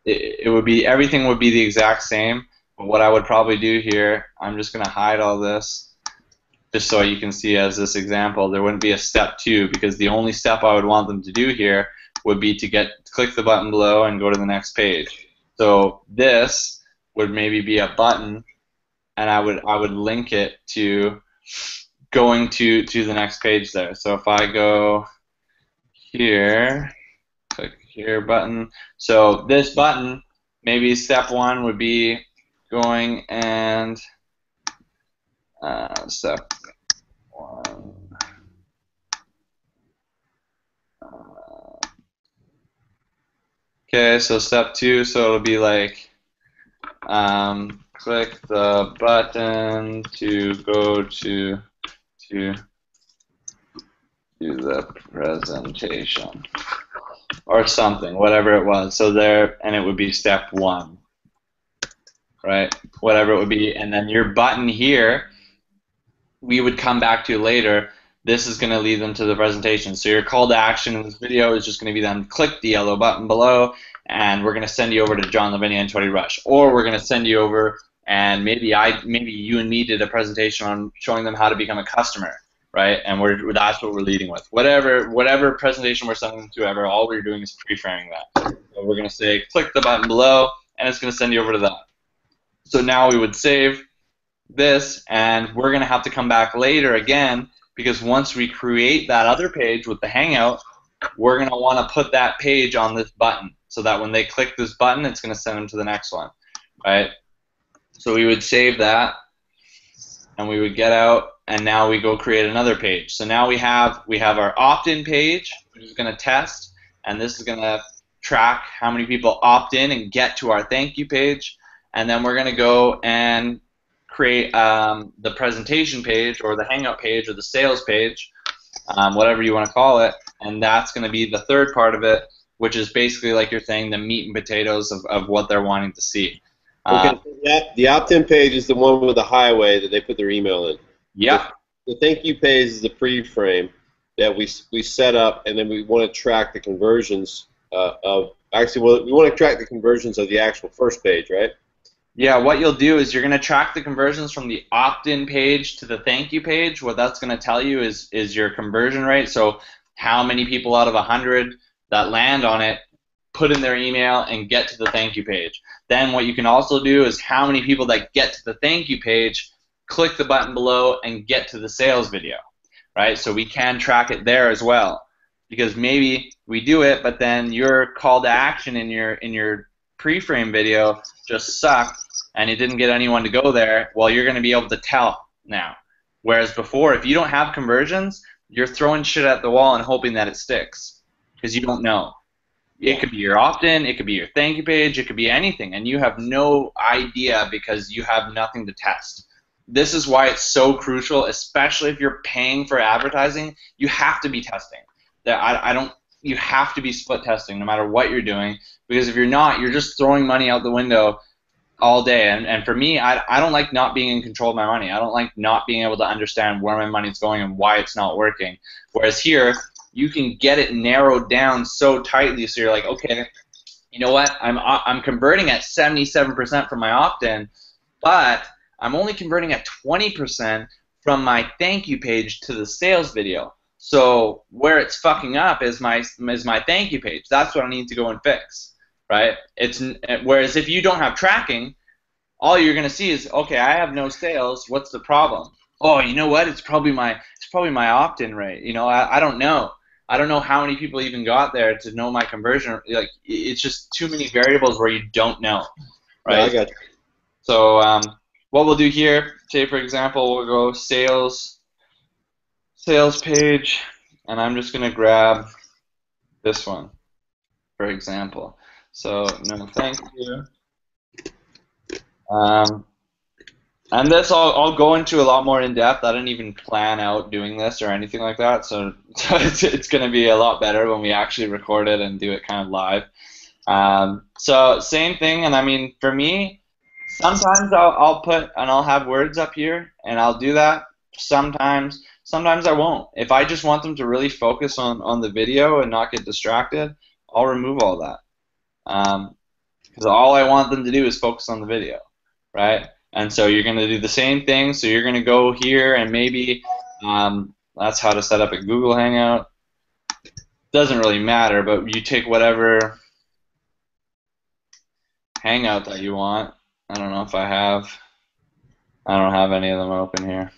It would be, everything would be the exact same. But what I would probably do here, I'm just going to hide all this, just so you can see as this example, there wouldn't be a step 2 because the only step I would want them to do here would be to click the button below and go to the next page. So this would maybe be a button, and I would link it to going to the next page there. So if I go here, click here button. So this button, maybe step 1 would be going and step 1. Okay, so step 2, so it'll be like click the button to go to the presentation or something, whatever it was. So there, and it would be step 1, right? Whatever it would be, and then your button here, we would come back to later. This is going to lead them to the presentation. So your call to action in this video is just going to be them click the yellow button below, and we're going to send you over to John Lavenia and Tony Rush, or we're going to send you over, and maybe you and me did a presentation on showing them how to become a customer, right? And that's what we're leading with. Whatever presentation we're sending them to ever, all we're doing is pre-framing that. So we're going to say click the button below, and it's going to send you over to that. So now we would save this, and we're going to have to come back later again, because once we create that other page with the Hangout, we're going to want to put that page on this button so that when they click this button, it's going to send them to the next one, right? So we would save that, and we would get out, and now we go create another page. So now we have our opt-in page, which is going to test, and this is going to track how many people opt in and get to our thank you page, and then we're going to go and create the presentation page or the Hangout page or the sales page, whatever you want to call it, and that's going to be the third part of it, which is basically, like you're saying, the meat and potatoes of what they're wanting to see. Okay, the opt-in page is the one with the highway that they put their email in. Yeah. The thank you page is the pre-frame that we set up, and then we want to track the conversions we want to track the conversions of the actual first page, right? Yeah, what you'll do is you're going to track the conversions from the opt-in page to the thank you page. What that's going to tell you is your conversion rate, so how many people out of 100 that land on it put in their email and get to the thank you page. Then what you can also do is how many people that get to the thank you page click the button below and get to the sales video, right? So we can track it there as well, because maybe we do it, but then your call to action in your pre-frame video just sucked and it didn't get anyone to go there. Well, you're going to be able to tell now. Whereas before, if you don't have conversions, you're throwing shit at the wall and hoping that it sticks because you don't know. It could be your opt-in, it could be your thank you page, it could be anything, and you have no idea because you have nothing to test. This is why it's so crucial, especially if you're paying for advertising. You have to be testing. You have to be split testing no matter what you're doing, because if you're not, you're just throwing money out the window all day. And for me, I don't like not being in control of my money. I don't like not being able to understand where my money's going and why it's not working. Whereas here, you can get it narrowed down so tightly, so you're like, okay, you know what? I'm converting at 77% from my opt-in, but I'm only converting at 20% from my thank you page to the sales video. So where it's fucking up is my thank you page. That's what I need to go and fix, right? Whereas if you don't have tracking, all you're gonna see is, okay, I have no sales. What's the problem? Oh, you know what? It's probably my opt-in rate. You know, I don't know. I don't know how many people even got there to know my conversion. Like, it's just too many variables where you don't know, right? Yeah, I got you. So what we'll do here, say for example, we'll go sales page, and I'm just gonna grab this one, for example. So no, thank you. And this I'll go into a lot more in depth. I didn't even plan out doing this or anything like that, so it's going to be a lot better when we actually record it and do it kind of live. So same thing, and I mean, for me, sometimes I'll have words up here, and I'll do that. Sometimes I won't. If I just want them to really focus on the video and not get distracted, I'll remove all that. Because all I want them to do is focus on the video, right? And so you're going to do the same thing. So you're going to go here, and maybe that's how to set up a Google Hangout. Doesn't really matter, but you take whatever Hangout that you want. I don't know if I don't have any of them open here.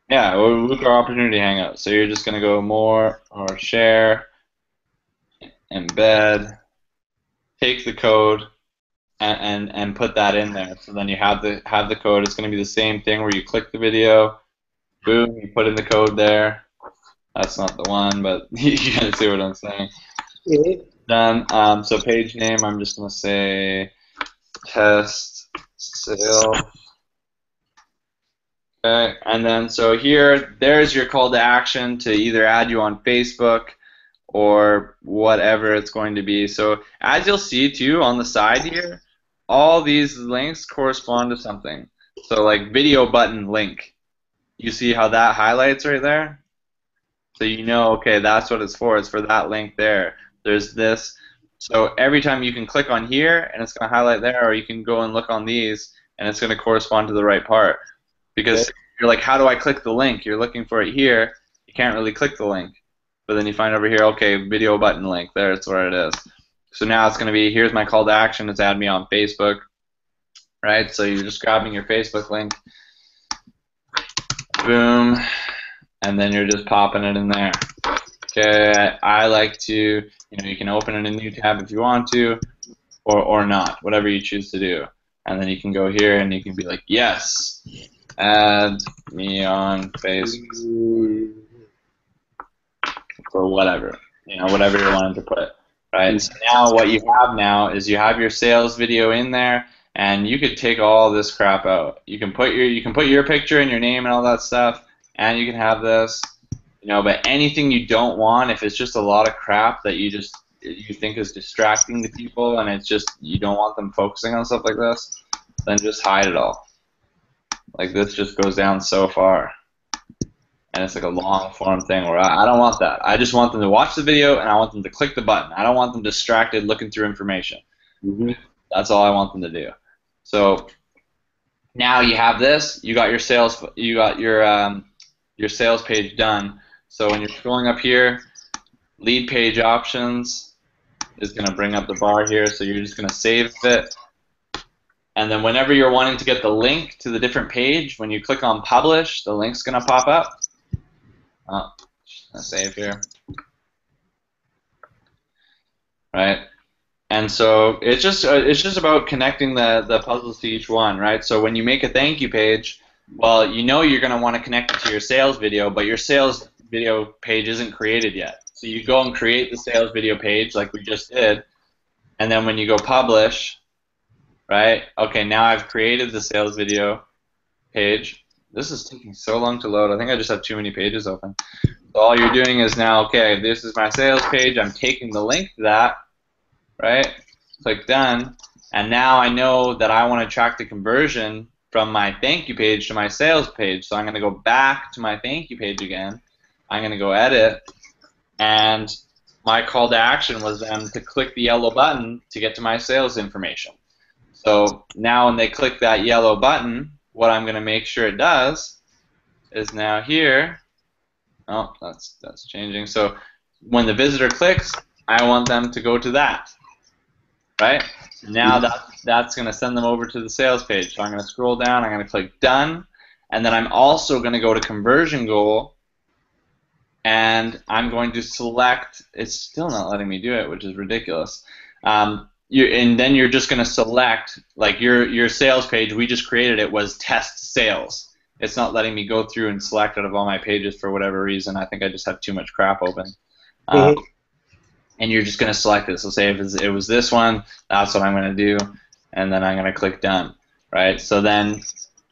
Yeah, Lucar Opportunity Hangout. So you're just going to go more or share, embed, take the code, and put that in there. So then you have the code. It's going to be the same thing where you click the video, boom, you put in the code there. That's not the one, but you can see what I'm saying. Done. So page name, I'm just going to say test sale. Okay, and then so there's your call to action to either add you on Facebook or whatever it's going to be. So as you'll see too on the side here, all these links correspond to something. So like video button link, you see how that highlights right there? So you know, okay, that's what it's for. It's for that link there. There's this. So every time you can click on here and it's going to highlight there, or you can go and look on these and it's going to correspond to the right part. Because you're like, how do I click the link? You're looking for it here. You can't really click the link. But then you find over here, okay, video button link. There, it's where it is. So now it's going to be, here's my call to action. It's add me on Facebook, right? So you're just grabbing your Facebook link. Boom. And then you're just popping it in there. Okay, I like to, you can open in a new tab if you want to, or not, whatever you choose to do. And then you can go here and you can be like, yes, add me on Facebook. Or whatever, whatever you're wanting to put, right? So now what you have now is you have your sales video in there, and you could take all this crap out. You can put your picture and your name and all that stuff, and you can have this, but anything you don't want, if it's just a lot of crap that you think is distracting to people, and it's just you don't want them focusing on stuff like this, then just hide it all. Like this just goes down so far. And it's like a long form thing where I don't want that. I just want them to watch the video and I want them to click the button. I don't want them distracted looking through information. Mm-hmm. That's all I want them to do. So now you have this. You got your sales. You got your sales page done. So when you're scrolling up here, lead page options is going to bring up the bar here. So you're just going to save it. And then whenever you're wanting to get the link to the different page, when you click on publish, the link's going to pop up. Oh, just gonna save here. Right, and so it's just about connecting the puzzles to each one, right? So when you make a thank you page, well, you're gonna want to connect it to your sales video, but your sales video page isn't created yet. So you go and create the sales video page like we just did, and then when you go publish, right? Okay, now I've created the sales video page. This is taking so long to load. I think I just have too many pages open. So all you're doing is now, okay, this is my sales page. I'm taking the link to that, right? Click done. And now I know that I want to track the conversion from my thank you page to my sales page. So I'm going to go back to my thank you page again. I'm going to go edit, and my call to action was them to click the yellow button to get to my sales information. So now when they click that yellow button, what I'm going to make sure it does is now here, oh, that's changing. So when the visitor clicks, I want them to go to that, right? Now that's going to send them over to the sales page. So I'm going to scroll down, I'm going to click done, and then I'm also going to go to conversion goal, and I'm going to select, it's still not letting me do it, which is ridiculous. And then you're just going to select, like your sales page, we just created it, was test sales. It's not letting me go through and select out of all my pages for whatever reason. I think I just have too much crap open. And you're just going to select it. So say if it was this one, that's what I'm going to do, and then I'm going to click done, right? So then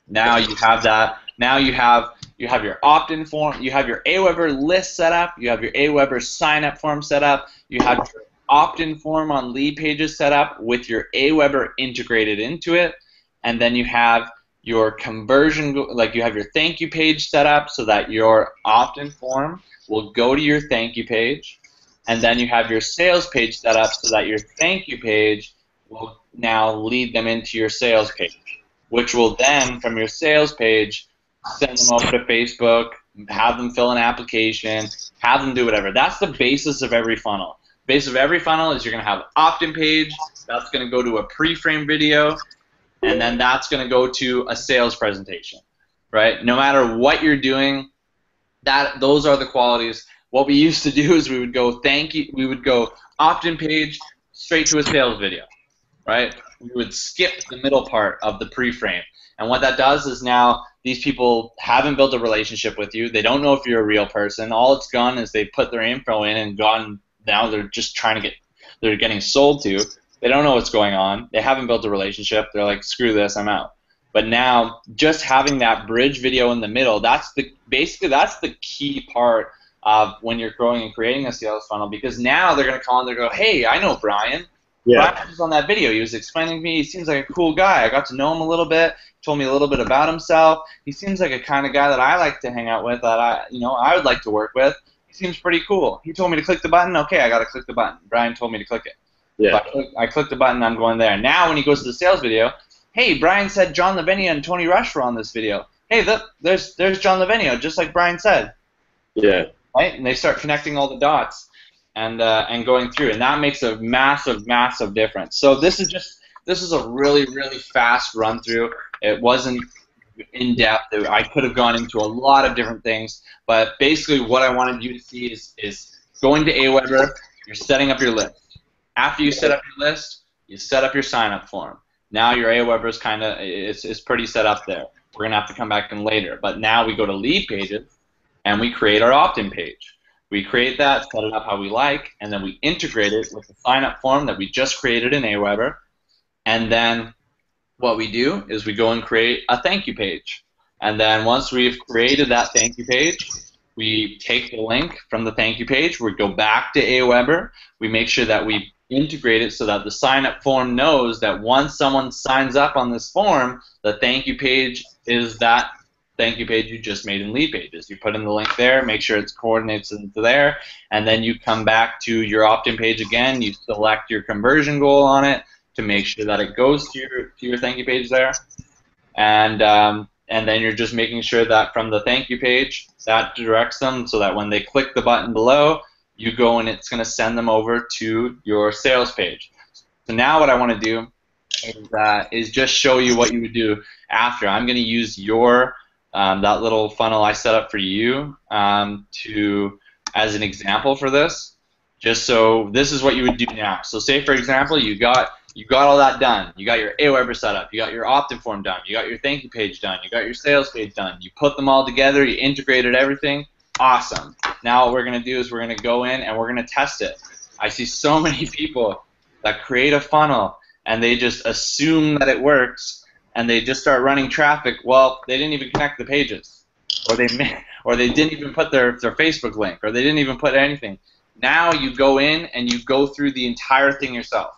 now you have that. Now you have your opt-in form, you have your Aweber list set up, you have your Aweber sign-up form set up, you have your opt-in form on lead pages set up with your Aweber integrated into it, and then you have your conversion, like you have your thank you page set up so that your opt-in form will go to your thank you page, and then you have your sales page set up so that your thank you page will now lead them into your sales page, which will then, from your sales page, send them over to Facebook, have them fill an application, have them do whatever. That's the basis of every funnel. The basis of every funnel is you're going to have opt-in page, that's going to go to a pre-frame video, and then that's going to go to a sales presentation, right? No matter what you're doing, those are the qualities. What we used to do is we would go opt-in page straight to a sales video, right? We would skip the middle part of the pre-frame. And what that does is now these people haven't built a relationship with you. They don't know if you're a real person. All it's gone is they put their info in and gone. Now they're just they're getting sold to. They don't know what's going on. They haven't built a relationship. They're like, screw this, I'm out. But now just having that bridge video in the middle, basically that's the key part of when you're growing and creating a sales funnel, because now they're going to call and they're going to go, hey, I know Brian. Yeah. Brian was on that video. He was explaining to me. He seems like a cool guy. I got to know him a little bit. Told me a little bit about himself. He seems like a kind of guy that I like to hang out with. That I would like to work with. He seems pretty cool. He told me to click the button. Okay, I got to click the button. Brian told me to click it. Yeah. So I click the button. I'm going there. Now when he goes to the sales video, hey, Brian said John Lavenio and Tony Rush were on this video. Hey, there's John Lavenio, just like Brian said. Yeah. Right? And they start connecting all the dots. And going through, and that makes a massive, massive difference. So this is a really, really fast run through. It wasn't in depth. I could have gone into a lot of different things, but basically what I wanted you to see is going to Aweber. You're setting up your list. After you set up your list, you set up your sign-up form. Now your Aweber is kind of it's pretty set up there. We're gonna have to come back in later, but now we go to lead pages, and we create our opt-in page. We create that, set it up how we like, and then we integrate it with the sign-up form that we just created in Aweber. And then what we do is we go and create a thank you page. And then once we've created that thank you page, we take the link from the thank you page, we go back to Aweber, we make sure that we integrate it so that the sign-up form knows that once someone signs up on this form, the thank you page is that thank you page you just made in lead pages. You put in the link there, make sure it's coordinates into there, and then you come back to your opt-in page again. You select your conversion goal on it to make sure that it goes to your thank you page there, and then you're just making sure that from the thank you page that directs them so that when they click the button below, you go and it's going to send them over to your sales page. So now what I want to do is just show you what you would do after. I'm going to use that little funnel I set up for you as an example for this. Just so this is what you would do now. So say for example you got all that done. You got your Aweber set up. You got your opt-in form done. You got your thank you page done. You got your sales page done. You put them all together. You integrated everything. Awesome. Now what we're going to do is we're going to go in and we're going to test it. I see so many people that create a funnel and they just assume that it works, and they just start running traffic. Well, they didn't even connect the pages, or they didn't even put their Facebook link, or they didn't even put anything. Now you go in and you go through the entire thing yourself.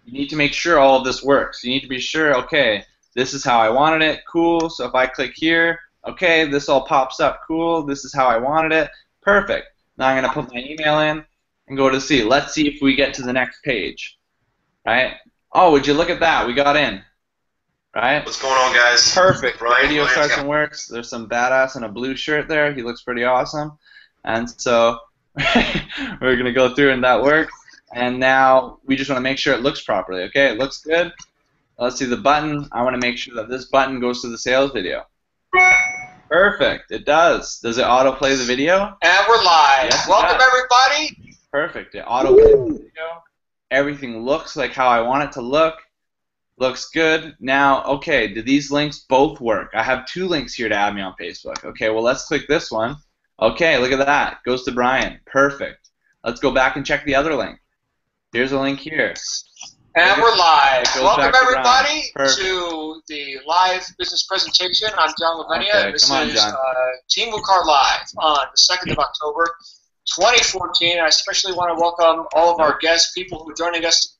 you need to make sure all of this works. You need to be sure, okay, this is how I wanted it, cool. So if I click here, okay, this all pops up, cool. This is how I wanted it, perfect. Now I'm going to put my email in and go to see. Let's see if we get to the next page, right? Oh, would you look at that? We got in, right? What's going on, guys? Perfect. Ryan, Radio Ryan, starts yeah. and works. There's some badass in a blue shirt there. He looks pretty awesome. And so we're going to go through and that works. And now we just want to make sure it looks properly. Okay, it looks good. Let's see the button. I want to make sure that this button goes to the sales video. Perfect. It does. Does it autoplay the video? And we're live. Yes, it Welcome, does. everybody. Perfect. It autoplays the video. Everything looks like how I want it to look. Looks good. Now, okay, do these links both work? I have 2 links here to add me on Facebook. Okay, well, let's click this one. Okay, look at that. Goes to Brian. Perfect. Let's go back and check the other link. Here's a link here. And we're live. It goes Welcome, back to everybody, Brian. to the live business presentation. I'm John Lavenia, Okay, and this come on, is John. Team WooCard Live on the 2nd of October, 2014. I especially want to welcome all of our guests, people who are joining us.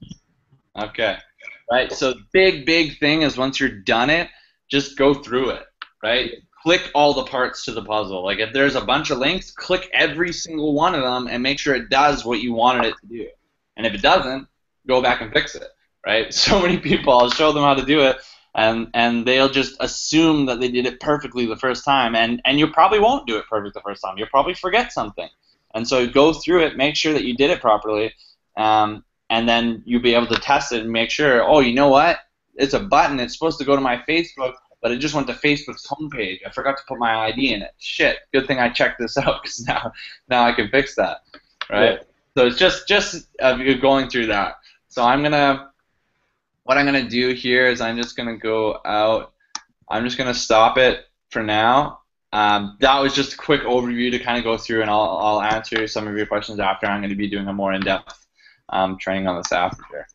Okay. Right, so big thing is once you're done it, just go through it, right? Click all the parts to the puzzle. Like if there's a bunch of links, click every single one of them and make sure it does what you wanted it to do. And if it doesn't, go back and fix it, right? So many people, I'll show them how to do it, and they'll just assume that they did it perfectly the first time, and you probably won't do it perfect the first time. You'll probably forget something. And so go through it, make sure that you did it properly, and then you'll be able to test it and make sure, oh, you know what? It's a button. It's supposed to go to my Facebook, but it just went to Facebook's homepage. I forgot to put my ID in it. Shit. Good thing I checked this out because now I can fix that, right? Yeah. So it's just going through that. So what I'm gonna do here is I'm just gonna go out. I'm just gonna stop it for now. That was just a quick overview to kind of go through, and I'll answer some of your questions after. I'm going to be doing a more in-depth training on this after.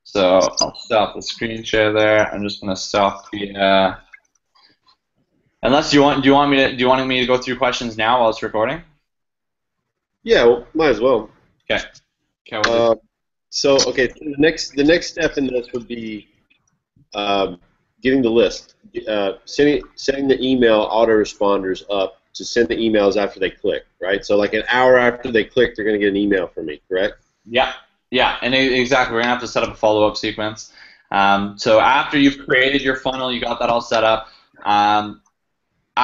So I'll stop the screen share there. I'm just going to stop the. Unless do you want me to go through questions now while it's recording? Yeah, well, might as well. Okay. Okay. So the next step in this would be getting the list, sending the email autoresponders up to send the emails after they click, right? So like an hour after they click, they're going to get an email from me, correct? Yeah, and exactly. We're going to have to set up a follow-up sequence. So after you've created your funnel, you got that all set up, I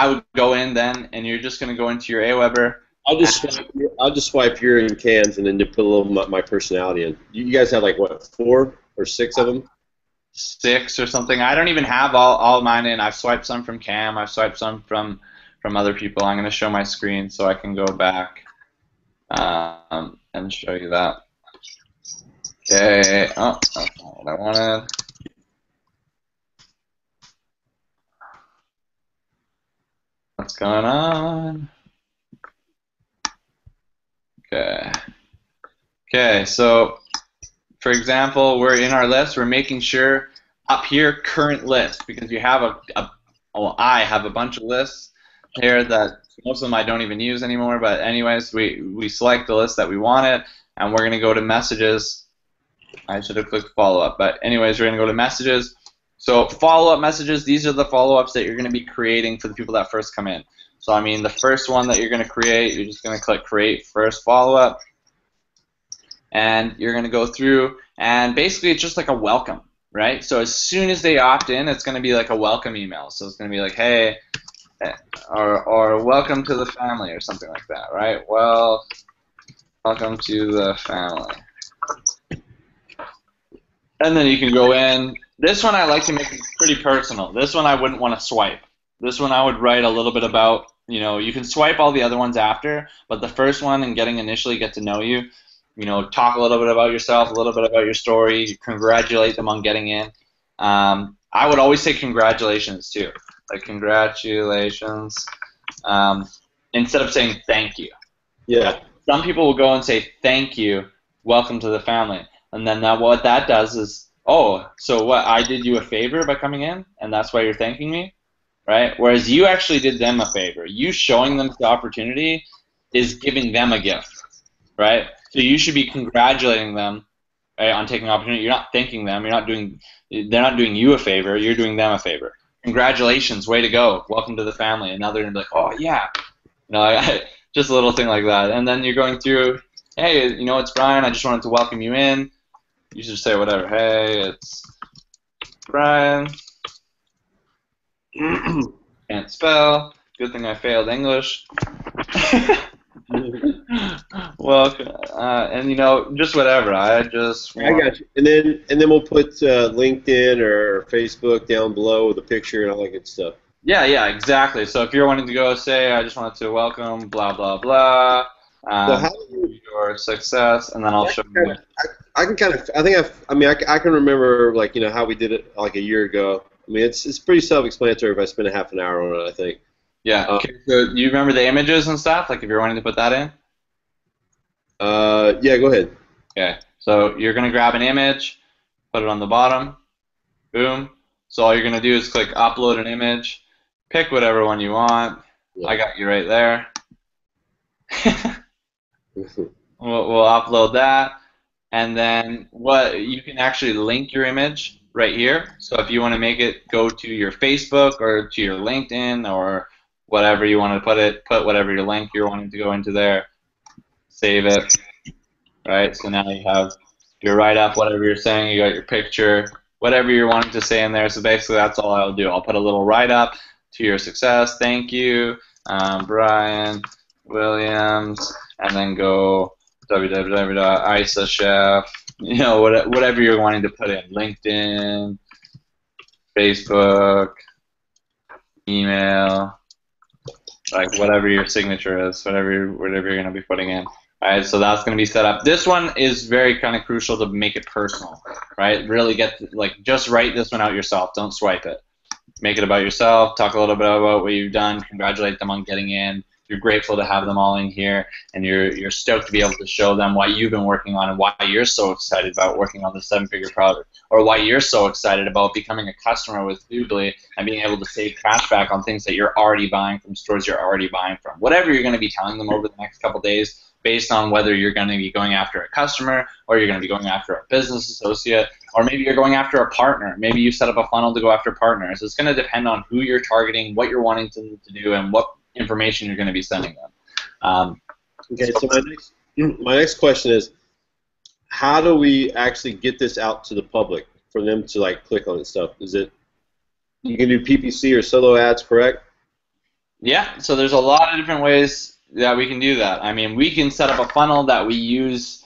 would go in then, and you're just going to go into your Aweber. I'll just swipe your in cans and then put a little of my personality in. You guys have like what, 4 or 6 of them? 6 or something. I don't even have all mine in. I've swiped some from Cam. I've swiped some from other people. I'm going to show my screen so I can go back and show you that. Okay. Oh, that's not what I wanted. What's going on? Okay. Okay, so for example, we're in our list. We're making sure up here, current list, because you have I have a bunch of lists here that most of them I don't even use anymore. But anyways, we select the list that we wanted, and we're gonna go to messages. I should have clicked follow-up, but anyways, we're gonna go to messages. So follow-up messages. These are the follow-ups that you're gonna be creating for the people that first come in. So I mean, the first one that you're gonna create, you're just gonna click create first follow-up. And you're going to go through, and basically it's just like a welcome, right? So as soon as they opt in, it's going to be like a welcome email. So it's going to be like, hey, or welcome to the family or something like that, right? Well, welcome to the family. And then you can go in. This one I like to make it pretty personal. This one I wouldn't want to swipe. This one I would write a little bit about, you can swipe all the other ones after, but the first one and getting initially get to know you, talk a little bit about yourself, a little bit about your story, congratulate them on getting in. I would always say congratulations too, like congratulations, instead of saying thank you. Yeah. Some people will go and say thank you, welcome to the family, and then what that does is, oh, so what, I did you a favor by coming in, and that's why you're thanking me, right? Whereas you actually did them a favor. You showing them the opportunity is giving them a gift, right? So you should be congratulating them right, on taking opportunity. You're not thanking them. They're not doing you a favor. You're doing them a favor. Congratulations, way to go. Welcome to the family. And now they're gonna be like, oh yeah, just a little thing like that. And then you're going through, hey, it's Brian. I just wanted to welcome you in. You should say whatever. Hey, it's Brian. Can't spell. Good thing I failed English. Welcome, and just whatever. I got you. And then we'll put LinkedIn or Facebook down below with a picture and all that good stuff. Yeah, exactly. So if you're wanting to go say, I just wanted to welcome blah blah blah. So how do your success, and then I'll show you. I can remember how we did it like a year ago. I mean, it's pretty self-explanatory if I spend a half an hour on it, I think. Yeah. Okay. So you remember the images and stuff? Like if you're wanting to put that in? Yeah, go ahead. Okay. So you're gonna grab an image, put it on the bottom, boom. So all you're gonna do is click upload an image, pick whatever one you want. Yeah. I got you right there. We'll upload that, and then you can actually link your image right here. So if you want to make it go to your Facebook or to your LinkedIn or whatever you want to put whatever your link you're wanting to go into there, save it, right? So now you have your write-up, whatever you're saying, you got your picture, whatever you're wanting to say in there. So basically that's all I'll do. I'll put a little write-up to your success, thank you, Brian Williams, and then go www.isachef, whatever you're wanting to put in, LinkedIn, Facebook, email, like whatever your signature is, whatever you're going to be putting in. All right, so that's going to be set up. This one is very kind of crucial to make it personal, right? Really just write this one out yourself. Don't swipe it. Make it about yourself. Talk a little bit about what you've done. Congratulate them on getting in. You're grateful to have them all in here, and you're stoked to be able to show them why you've been working on and why you're so excited about working on the 7-figure product, or why you're so excited about becoming a customer with Doodly and being able to save cash back on things that you're already buying from stores you're already buying from. Whatever you're going to be telling them over the next couple days, based on whether you're going to be going after a customer or you're going to be going after a business associate, or maybe you're going after a partner. Maybe you set up a funnel to go after partners. It's going to depend on who you're targeting, what you're wanting to do, and what information you're going to be sending them. Okay, so my next question is, how do we actually get this out to the public for them to click on and stuff? Is it you can do PPC or solo ads, correct? Yeah, so there's a lot of different ways that we can do that. I mean, we can set up a funnel that we use.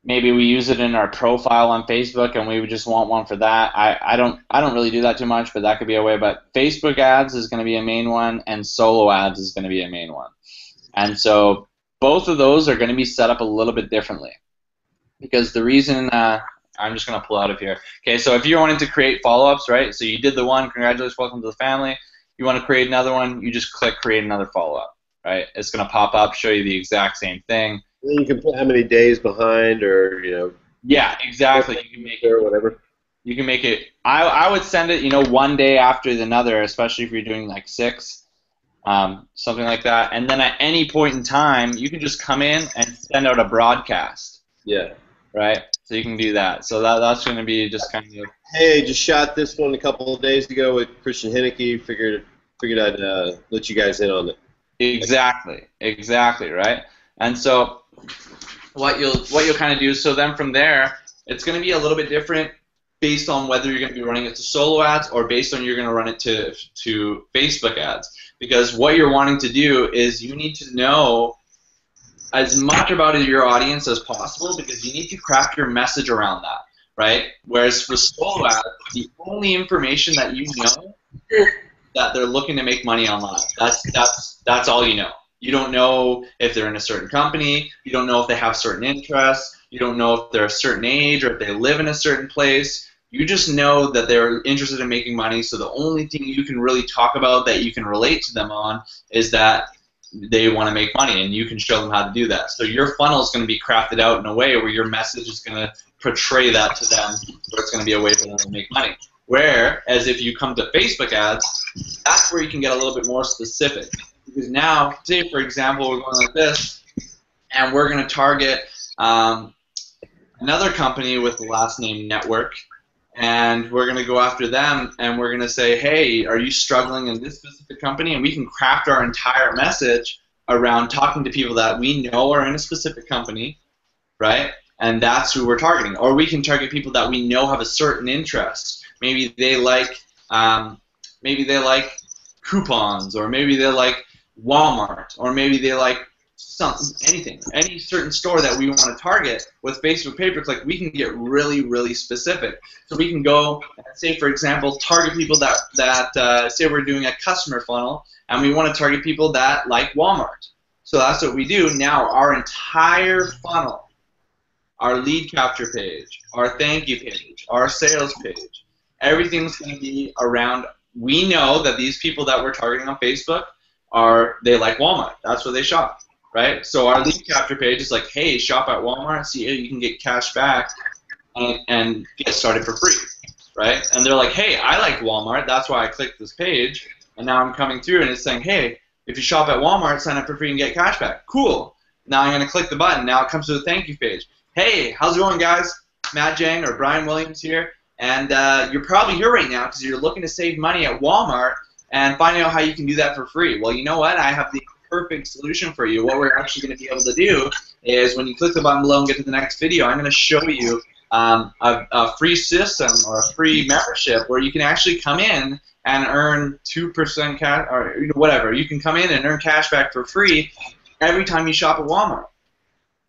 Maybe we use it in our profile on Facebook, and we would just want one for that. I don't really do that too much, but that could be a way. But Facebook ads is going to be a main one, and solo ads is going to be a main one. And so both of those are going to be set up a little bit differently, because the reason I'm just going to pull out of here. Okay, so if you're wanting to create follow-ups, right? So you did the one, congratulations, welcome to the family. You want to create another one, you just click create another follow-up, right? It's going to pop up, show you the exact same thing. You can put how many days behind, or Yeah, exactly. You can make it or whatever. You can make it. I would send it, one day after another, especially if you're doing like 6, something like that. And then at any point in time, you can just come in and send out a broadcast. Yeah. Right. So you can do that. So that's going to be just kind of. Hey, just shot this one a couple of days ago with Christian Henneke. Figured I'd let you guys in on it. Exactly. Right. And so. What you'll kind of do, so then from there, it's going to be a little bit different based on whether you're going to be running it to solo ads or based on you're going to run it to Facebook ads. Because what you're wanting to do is you need to know as much about your audience as possible, because you need to craft your message around that, right? Whereas for solo ads, the only information that you know that they're looking to make money online. That's all you know. You don't know if they're in a certain company. You don't know if they have certain interests. You don't know if they're a certain age or if they live in a certain place. You just know that they're interested in making money, so the only thing you can really talk about that you can relate to them on is that they want to make money, and you can show them how to do that. So your funnel is going to be crafted out in a way where your message is going to portray that to them, where it's going to be a way for them to make money. Whereas if you come to Facebook ads, that's where you can get a little bit more specific. Because now, say for example, we're going like this, and we're going to target, another company with the last name Network, and we're going to go after them, and we're going to say, hey, are you struggling in this specific company? And we can craft our entire message around talking to people that we know are in a specific company, right? And that's who we're targeting. Or we can target people that we know have a certain interest. Maybe they like coupons, or maybe they like Walmart, or maybe they like anything, any certain store that we want to target. With Facebook pay-per-click, we can get really, really specific. So we can go and say, for example, target people that say we're doing a customer funnel, and we want to target people that like Walmart. So that's what we do. Now our entire funnel, our lead capture page, our thank you page, our sales page, everything's going to be around. We know that these people that we're targeting on Facebook they like Walmart. That's where they shop, right? So our lead capture page is like, hey, shop at Walmart, see how you can get cash back and get started for free, right? And they're like, hey, I like Walmart. That's why I clicked this page. And now I'm coming through and it's saying, hey, if you shop at Walmart, sign up for free and get cash back. Cool. Now I'm going to click the button. Now it comes to the thank you page. Hey, how's it going, guys? Matt Jang or Brian Williams here. And you're probably here right now because you're looking to save money at Walmart and finding out how you can do that for free. Well, you know what? I have the perfect solution for you. What we're actually going to be able to do is when you click the button below and get to the next video, I'm going to show you a free system or a free membership where you can actually come in and earn 2% cash or whatever. You can come in and earn cash back for free every time you shop at Walmart,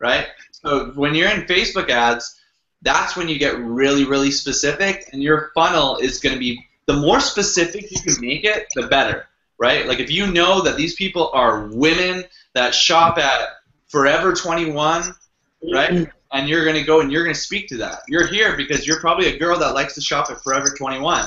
right? So when you're in Facebook ads, that's when you get really, really specific, and your funnel is going to be, the more specific you can make it, the better, right? Like if you know that these people are women that shop at Forever 21, right? And you're going to go and you're going to speak to that. You're here because you're probably a girl that likes to shop at Forever 21.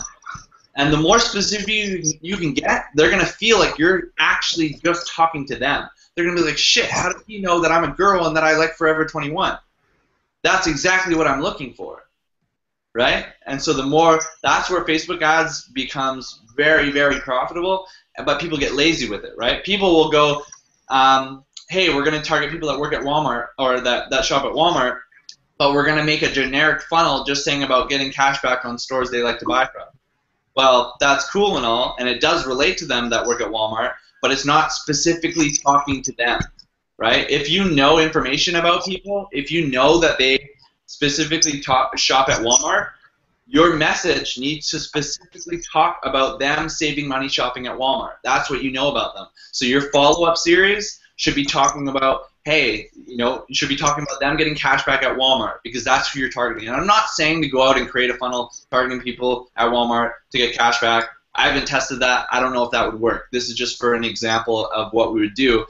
And the more specific you can get, they're going to feel like you're actually just talking to them. They're going to be like, shit, how do you know that I'm a girl and that I like Forever 21? That's exactly what I'm looking for, right? And so that's where Facebook ads becomes very, very profitable, but people get lazy with it, right? People will go, hey, we're going to target people that work at Walmart or that shop at Walmart, but we're going to make a generic funnel just saying about getting cash back on stores they like to buy from. Well, that's cool and all, and it does relate to them that work at Walmart, but it's not specifically talking to them. Right? If you know information about people, if you know that they specifically shop at Walmart, your message needs to specifically talk about them saving money shopping at Walmart. That's what you know about them. So your follow-up series should be talking about, hey, you should be talking about them getting cash back at Walmart because that's who you're targeting. And I'm not saying to go out and create a funnel targeting people at Walmart to get cash back. I haven't tested that. I don't know if that would work. This is just for an example of what we would do.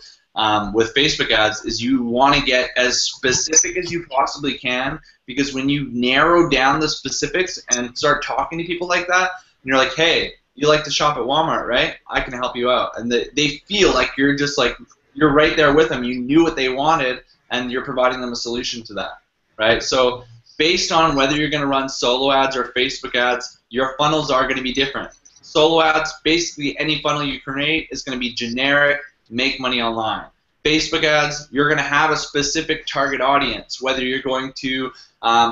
With Facebook ads is you want to get as specific as you possibly can, because when you narrow down the specifics and start talking to people like that, and you're like, hey, you like to shop at Walmart, right? I can help you out. And they feel like you're just like, you're right there with them. You knew what they wanted, and you're providing them a solution to that, right? So based on whether you're going to run solo ads or Facebook ads, your funnels are going to be different. Solo ads, basically any funnel you create is going to be generic, make money online. Facebook ads, you're going to have a specific target audience, whether you're going to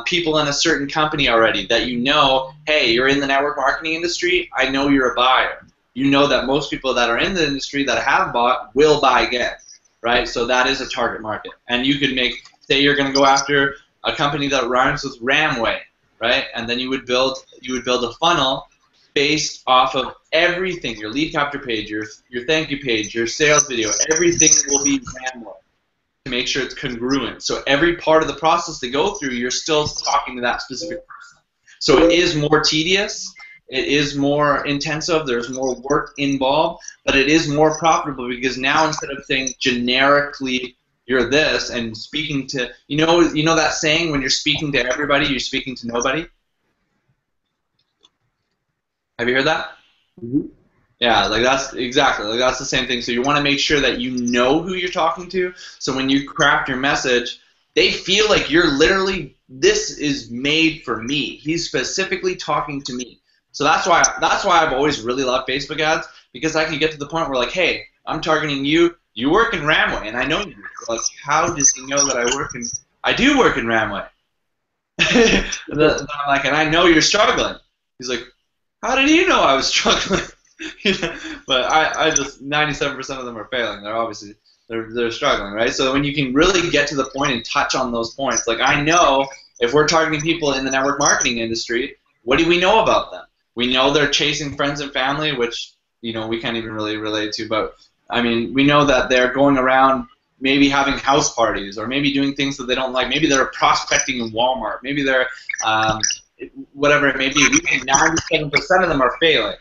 people in a certain company already that you know, hey, you're in the network marketing industry, I know you're a buyer. You know that most people that are in the industry that have bought will buy again, right? So that is a target market. And you could say you're going to go after a company that rhymes with Ramway, right? And then you would build a funnel based off of everything, your lead capture page, your thank you page, your sales video, everything will be Ramway to make sure it's congruent. So every part of the process they go through, you're still talking to that specific person. So it is more tedious, it is more intensive, there's more work involved, but it is more profitable because now instead of saying generically you're this and speaking to, you know that saying, when you're speaking to everybody, you're speaking to nobody? Have you heard that? Mm-hmm. Yeah, that's the same thing. So you want to make sure that you know who you're talking to. So when you craft your message, they feel like you're literally, this is made for me. He's specifically talking to me. So that's why I've always really loved Facebook ads, because I can get to the point where like, hey, I'm targeting you. You work in Ramway, and I know you. Like, how does he know that I do work in Ramway? I'm like, and I know you're struggling. He's like, how did you know I was struggling? But I just 97% of them are failing. They're obviously they're struggling, right? So when you can really get to the point and touch on those points, like I know if we're targeting people in the network marketing industry, what do we know about them? We know they're chasing friends and family, which we can't even really relate to. But I mean, we know that they're going around maybe having house parties or maybe doing things that they don't like. Maybe they're prospecting in Walmart. Maybe they're whatever it may be. We know 97% of them are failing,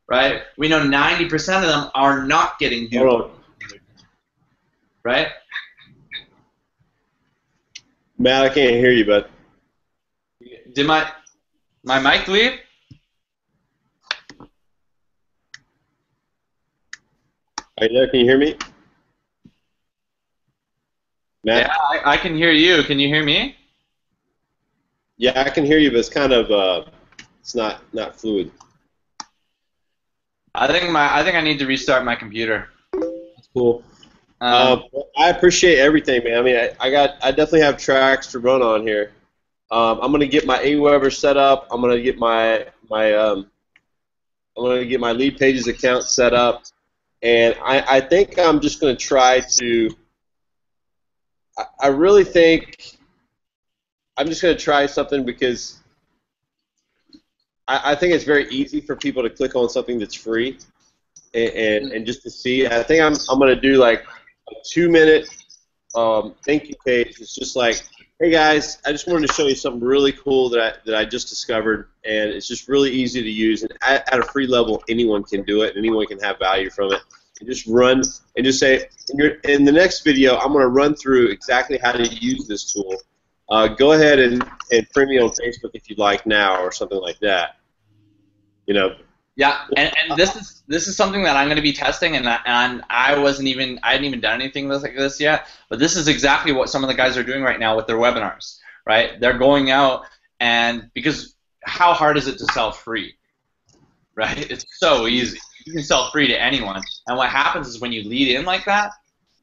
right? We know 90% of them are not getting duped, right? Matt, I can't hear you, bud. Did my mic leave? Are you there? Can you hear me? Matt? Yeah, I can hear you. Can you hear me? Yeah, I can hear you, but it's kind of it's not fluid. I think I need to restart my computer. That's cool. I appreciate everything, man. I mean, I definitely have tracks to run on here. I'm gonna get my Aweber set up. I'm gonna get my Lead Pages account set up, and I think I'm just gonna try to. I really think I'm just gonna try something because I think it's very easy for people to click on something that's free and just to see. I think I'm gonna do like a 2-minute thank you page. It's just like, hey guys, I just wanted to show you something really cool that I just discovered, and it's just really easy to use. And at a free level, anyone can do it, and anyone can have value from it. And just run and just say, in the next video, I'm going to run through exactly how to use this tool. Go ahead and friend me on Facebook if you'd like now, or something like that. Yeah, and this is something that I'm going to be testing, and I hadn't even done anything like this yet. But this is exactly what some of the guys are doing right now with their webinars, right? They're going out, and because how hard is it to sell free, right? It's so easy. You can sell free to anyone, and what happens is when you lead in like that,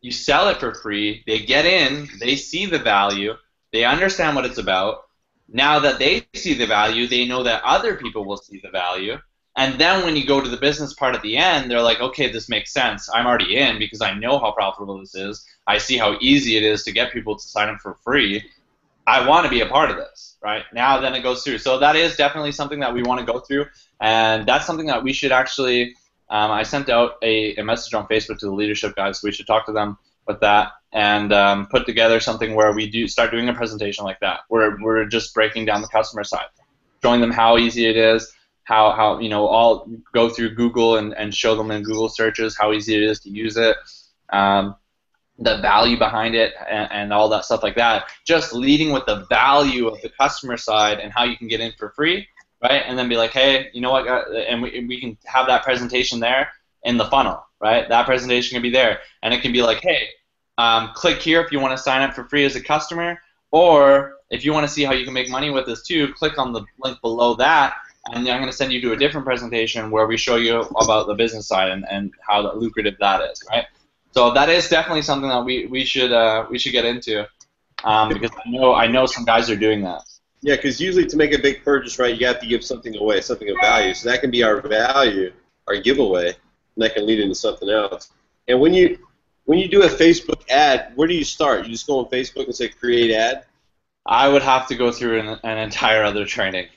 you sell it for free. They get in, they see the value, they understand what it's about. Now that they see the value, they know that other people will see the value. And then when you go to the business part at the end, they're like, okay, this makes sense. I'm already in because I know how profitable this is. I see how easy it is to get people to sign up for free. I want to be a part of this, right? Now then it goes through. So that is definitely something that we want to go through. And that's something that we should actually, I sent out a message on Facebook to the leadership guys. We should talk to them with that and put together something where we start doing a presentation like that. We're just breaking down the customer side, showing them how easy it is, how all go through Google and show them in Google searches how easy it is to use it, the value behind it, and all that stuff like that. Just leading with the value of the customer side and how you can get in for free, right? And then be like, hey, you know what? And we can have that presentation there in the funnel, right? That presentation can be there, and it can be like, hey, click here if you want to sign up for free as a customer, or if you want to see how you can make money with this too, click on the link below that. And I'm going to send you to a different presentation where we show you about the business side and how lucrative that is, right? So that is definitely something that we should get into because I know some guys are doing that. Yeah, because usually to make a big purchase, right, you have to give something away, something of value. So that can be our value, our giveaway, and that can lead into something else. And when you do a Facebook ad, where do you start? You just go on Facebook and say create ad? I would have to go through an entire other training.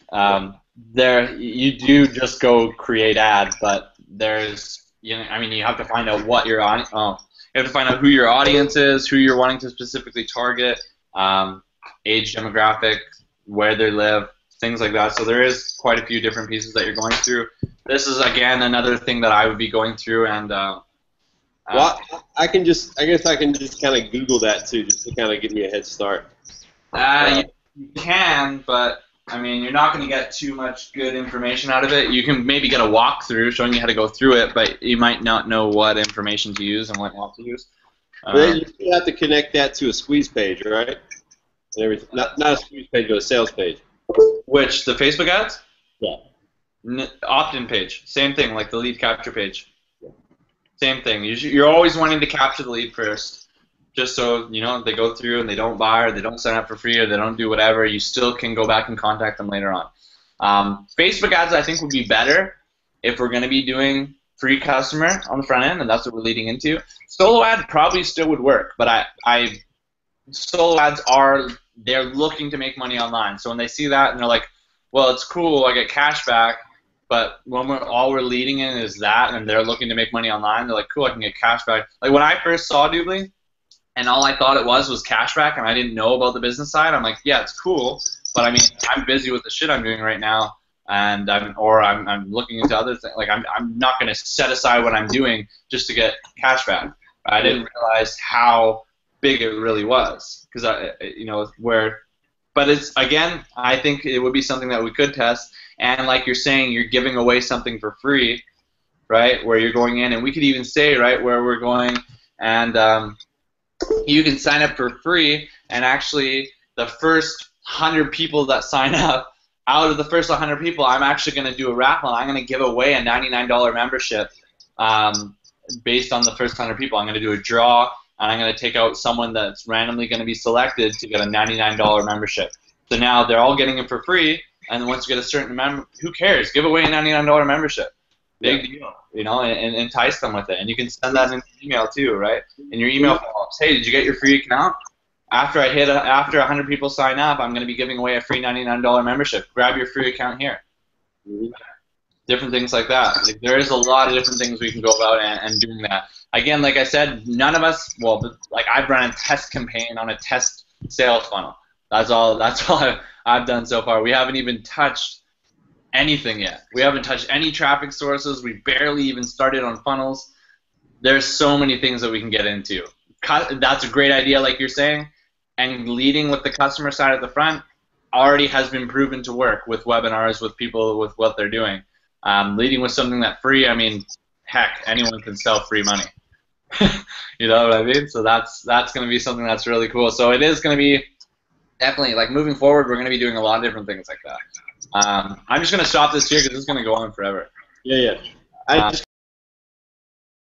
There, you do just go create ad, but there's, you have to find out what you're on. You have to find out who your audience is, who you're wanting to specifically target, age demographic, where they live, things like that. So there is quite a few different pieces that you're going through. This is again another thing that I would be going through, and well, I guess I can just kind of Google that too, just to kind of give me a head start. You can, but you're not going to get too much good information out of it. You can maybe get a walkthrough showing you how to go through it, but you might not know what information to use and what not to use. Then you still have to connect that to a squeeze page, right? And everything. Not a squeeze page, but a sales page. Which, the Facebook ads? Yeah. Opt-in page. Same thing, like the lead capture page. Yeah. Same thing. You're always wanting to capture the lead first. just so you know they go through and they don't buy or they don't sign up for free or they don't do whatever, you still can go back and contact them later on. Facebook ads I think would be better if we're going to be doing free customer on the front end, and that's what we're leading into. Solo ad probably still would work, but solo ads they're looking to make money online. So when they see that and they're like, well, it's cool, I get cash back, but when all we're leading in is that and they're looking to make money online, they're like, cool, I can get cash back. Like when I first saw Doobly and all I thought it was cash back and I didn't know about the business side, I'm like, yeah, it's cool, but I mean, I'm busy with the shit I'm doing right now, and I'm looking into other things. Like I'm not going to set aside what I'm doing just to get cash back. I didn't realize how big it really was, because but it's, again, I think it would be something that we could test. And like you're saying, you're giving away something for free, right? Where you're going in, and we could even say, right, where we're going, and you can sign up for free, and actually the first 100 people that sign up, out of the first 100 people, I'm actually going to do a raffle, and I'm going to give away a $99 membership based on the first 100 people. I'm going to do a draw, and I'm going to take out someone that's randomly going to be selected to get a $99 membership. So now they're all getting it for free, and once you get a certain amount, who cares? Give away a $99 membership. Big deal, you know, and entice them with it. And you can send that in email too, right? In your email follow-ups. Hey, did you get your free account? After 100 people sign up, I'm going to be giving away a free $99 membership. Grab your free account here. Different things like that. Like, there is a lot of different things we can go about and doing that. Again, like I said, none of us, well, like I've run a test campaign on a test sales funnel. That's all I've done so far. We haven't even touched anything yet. We haven't touched any traffic sources. We barely even started on funnels. There's so many things that we can get into. That's a great idea, like you're saying, and leading with the customer side at the front already has been proven to work with webinars, with people, with what they're doing. Leading with something that's free, I mean, heck, anyone can sell free money. You know what I mean? So that's going to be something that's really cool. So it is going to be definitely, like, moving forward, we're going to be doing a lot of different things like that. I'm just going to stop this here because this is going to go on forever. Yeah. I just